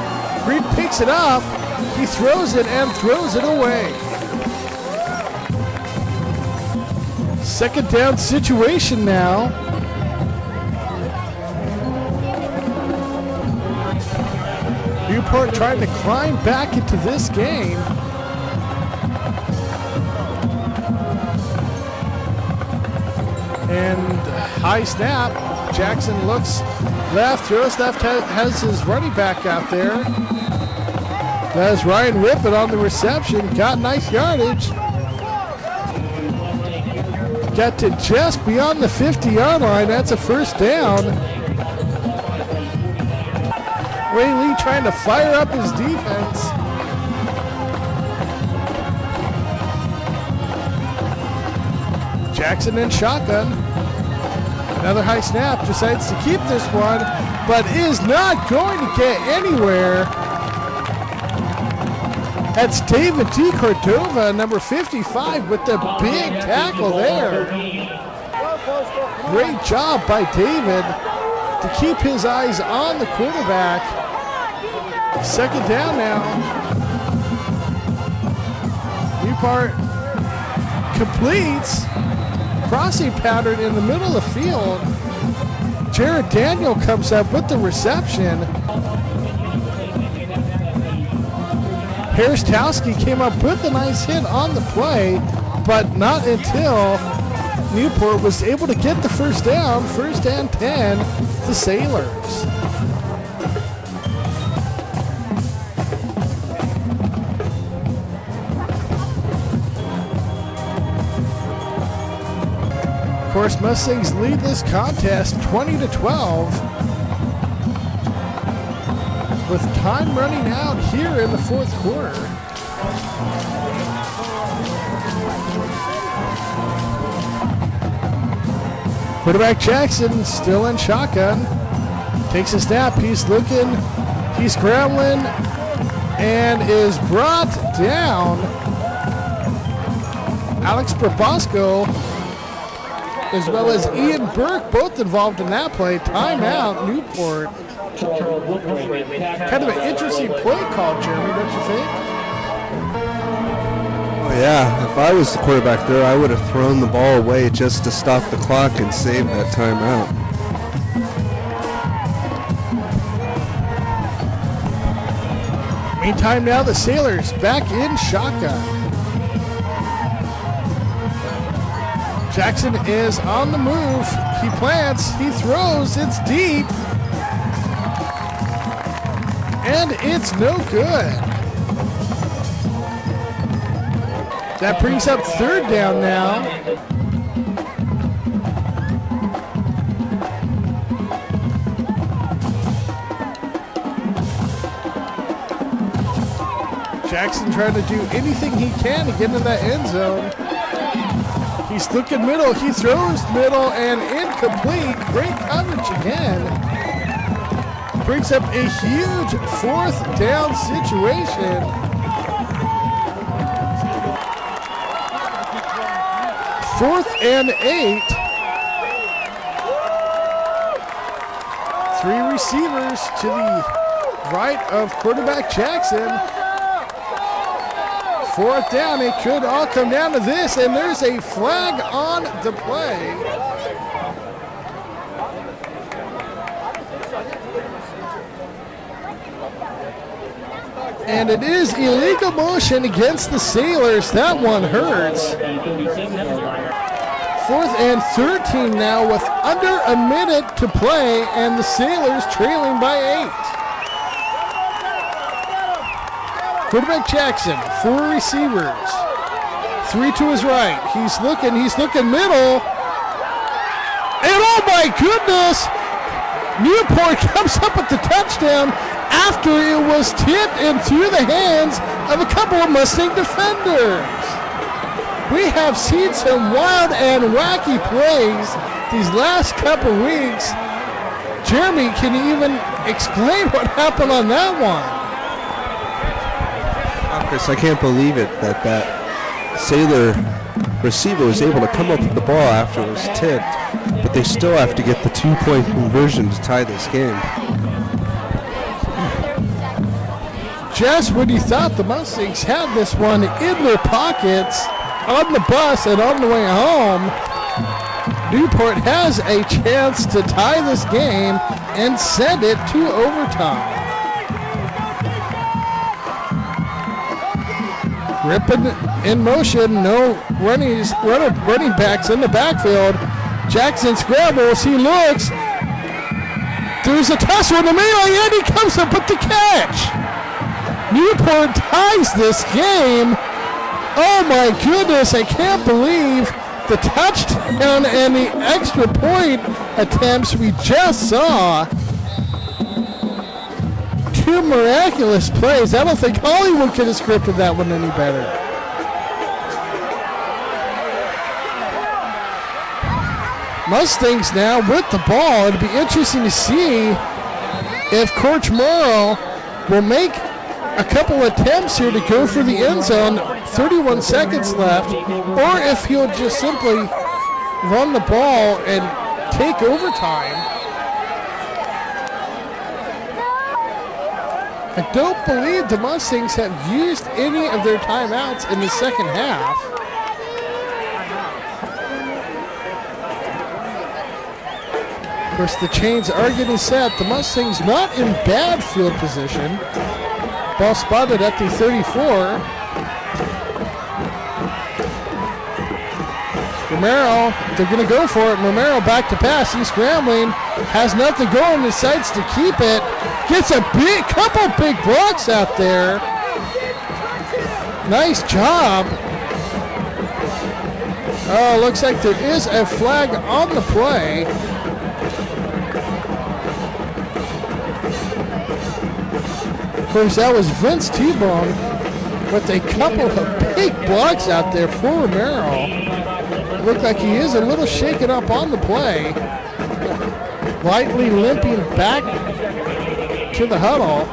Green picks it up. He throws it and throws it away. 2nd down situation now. Newport trying to climb back into this game. And high snap. Jackson looks left, throws left, has his running back out there. That's Ryan Whippet on the reception. Got nice yardage. Got to just beyond the 50-yard line. That's a first down. Ray Lee trying to fire up his defense. Jackson in shotgun. Another high snap. Decides to keep this one, but is not going to get anywhere. That's David D. Cordova, number 55, with the big tackle there. Great job by David to keep his eyes on the quarterback. 2nd down now. Newport completes. Crossing pattern in the middle of the field. Jared Daniel comes up with the reception. Harris-Towski came up with a nice hit on the play, but not until Newport was able to get the first down. 1st and 10 the Sailors. Of course, Mustangs lead this contest 20-12 with time running out here in the fourth quarter. Quarterback Jackson still in shotgun. Takes a snap. He's looking. He's scrambling and is brought down. Alex Probosco as well as Ian Burke both involved in that play. Timeout, Newport. Kind of an interesting play call, Jeremy, don't you think? Oh, yeah, if I was the quarterback there, I would have thrown the ball away just to stop the clock and save that timeout. Meantime, now the Sailors back in shotgun. Jackson is on the move. He plants, he throws, it's deep. And it's no good. That brings up third down now. Jackson trying to do anything he can to get into that end zone. He's looking middle, he throws middle and incomplete. Great coverage again. Brings up a huge fourth down situation. Fourth and 8. Three receivers to the right of quarterback Jackson. Fourth down, it could all come down to this, and there's a flag on the play. And it is illegal motion against the Sailors. That one hurts. Fourth and 13 now with under a minute to play, and the Sailors trailing by 8. Quarterback Jackson, 4 receivers. 3 to his right. He's looking middle. And oh my goodness! Newport comes up with the touchdown after it was tipped and through the hands of a couple of Mustang defenders. We have seen some wild and wacky plays these last couple weeks. Jeremy, can you even explain what happened on that one? Chris, I can't believe it that Sailor receiver was able to come up with the ball after it was tipped, but they still have to get the 2-point conversion to tie this game. Just when you thought the Mustangs had this one in their pockets, on the bus and on the way home, Newport has a chance to tie this game and send it to overtime. Ripping in motion, no running backs in the backfield. Jackson scrambles, he looks. There's a tussle in the middle, and he comes up with the catch. Newport ties this game. Oh my goodness, I can't believe the touchdown and the extra point attempts we just saw. Two miraculous plays. I don't think Hollywood could have scripted that one any better. Mustangs now with the ball. It'll be interesting to see if Coach Morrow will make a couple attempts here to go for the end zone. 31 seconds left. Or if he'll just simply run the ball and take overtime. I don't believe the Mustangs have used any of their timeouts in the second half. Of course, the chains are getting set. The Mustangs not in bad field position. Ball spotted at the 34. Romero, they're going to go for it. Romero back to pass. He's scrambling. Has nothing going. Decides to keep it. Gets a couple big blocks out there. Nice job. Oh, looks like there is a flag on the play. Of course, that was Vince T-Bone with a couple of big blocks out there for Romero. Looked like he is a little shaken up on the play. Lightly limping back to the huddle.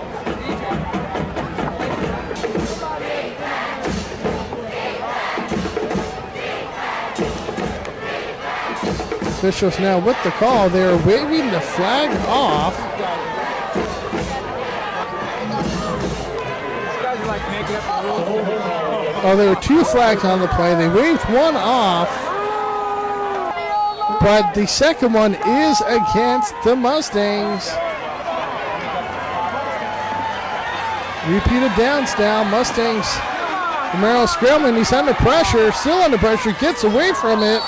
Officials now with the call. They're waving the flag off. Oh, there were two flags on the play. They waved one off, but the second one is against the Mustangs. Repeated downs now. Mustangs. Romero scrambling. He's under pressure. Still under pressure. Gets away from it.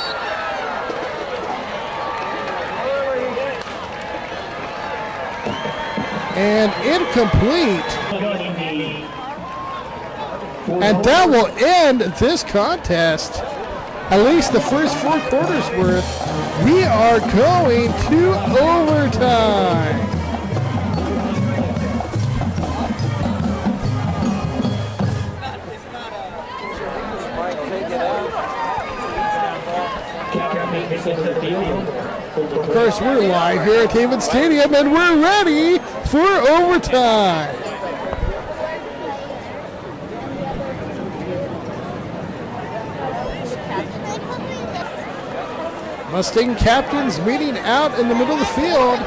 And incomplete. And that will end this contest. At least the first 4 quarters worth. We are going to overtime. Of course, we're live here at Haven Stadium, and we're ready for overtime. Mustang captains meeting out in the middle of the field.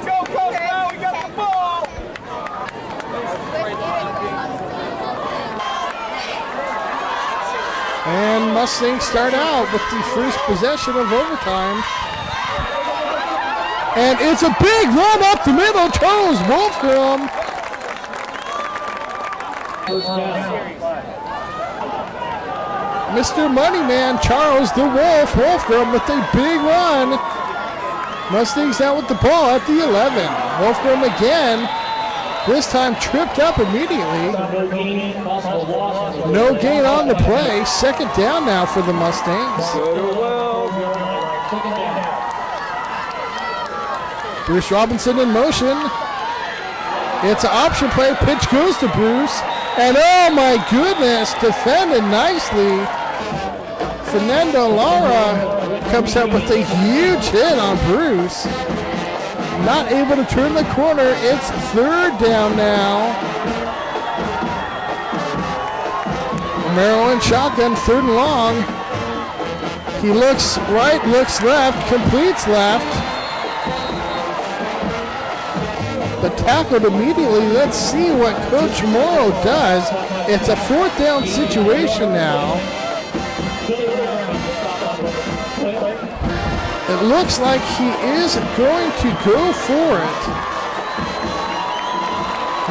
Go, Coach, now we got the ball. And Mustangs start out with the first possession of overtime. And it's a big run up the middle. Charles Wolfgram. Mr. Moneyman, Charles the Wolf, Wolfgram with a big run. Mustangs out with the ball at the 11. Wolfgram again. This time tripped up immediately. No gain on the play. Second down now for the Mustangs. Bruce Robinson in motion. It's an option play. Pitch goes to Bruce. And oh my goodness, defended nicely. Fernando Lara comes up with a huge hit on Bruce. Not able to turn the corner. It's third down now. Romero in shotgun, third and long. He looks right, looks left, completes left. But tackled immediately. Let's see what Coach Morrow does. It's a fourth down situation now. It looks like he is going to go for it.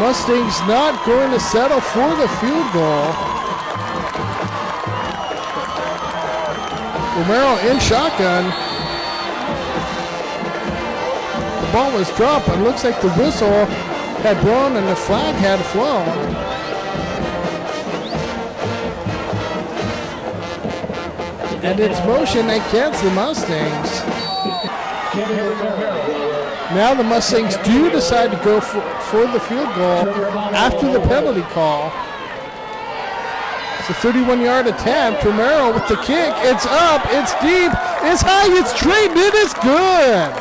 Mustangs not going to settle for the field goal. Romero in shotgun. The ball was dropped, but it looks like the whistle had blown and the flag had flown. And it's motion against the Mustangs. Now the Mustangs do decide to go for the field goal after the penalty call. It's a 31-yard attempt. Romero with the kick. It's up. It's deep. It's high. It's straight. It is good.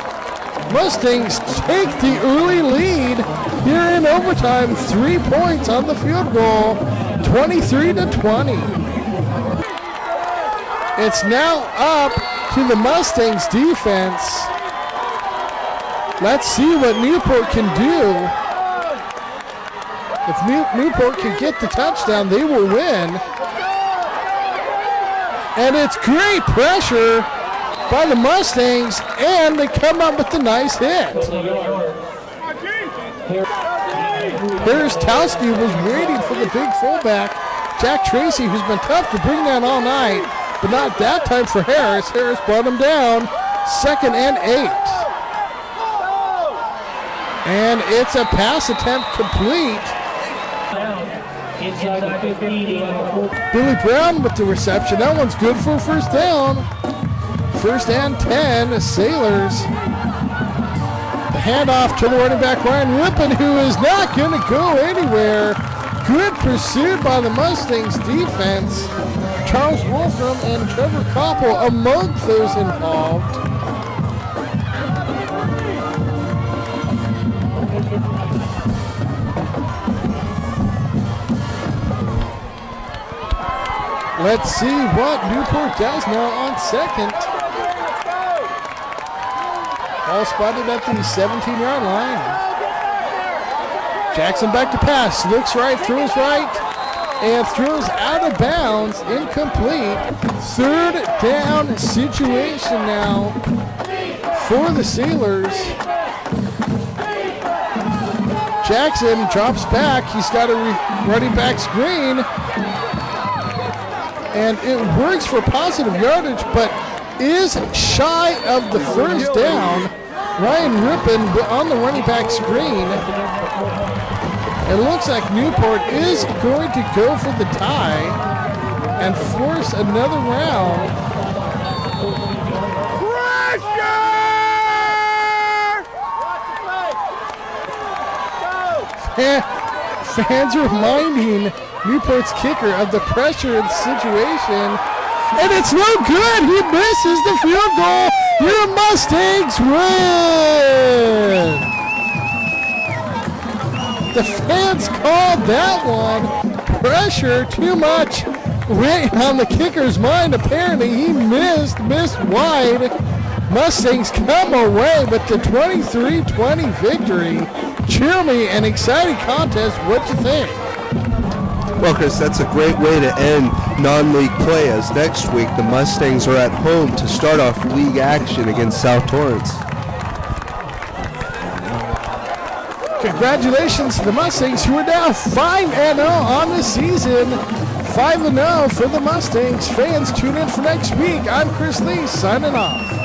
Mustangs take the early lead here in overtime. 3 points on the field goal. 23-20. It's now up to the Mustangs defense. Let's see what Newport can do. If Newport can get the touchdown, they will win. And it's great pressure by the Mustangs, and they come up with a nice hit. Harris Towski was waiting for the big fullback, Jack Tracy, who's been tough to bring down all night, but not that time for Harris. Harris brought him down, 2nd and 8. And it's a pass attempt complete. Inside the 15. Billy Brown with the reception. That one's good for a first down. 1st and 10, Sailors. The handoff to the running back, Ryan Rippon, who is not going to go anywhere. Good pursuit by the Mustangs defense. Charles Wolfram and Trevor Koppel among those involved. Let's see what Newport does now on 2nd. Ball spotted at the 17-yard line. Jackson back to pass, looks right, throws right, and throws out of bounds, incomplete. 3rd down situation now for the Sailors. Jackson drops back, he's got a running back screen, and it works for positive yardage, but is shy of the first down. Ryan Rippon on the running back screen. It looks like Newport is going to go for the tie and force another round. Fans reminding Newport's kicker of the pressure in the situation. And it's no good. He misses the field goal. Your Mustangs win. The fans called that one pressure, too much weight on the kicker's mind. Apparently he missed wide. Mustangs come away with the 23-20 victory. Cheer me, an exciting contest. What do you think? Well, Chris, that's a great way to end non-league play, as next week the Mustangs are at home to start off league action against South Torrance. Congratulations to the Mustangs, who are now 5-0 on the season. 5-0 for the Mustangs. Fans, tune in for next week. I'm Chris Lee, signing off.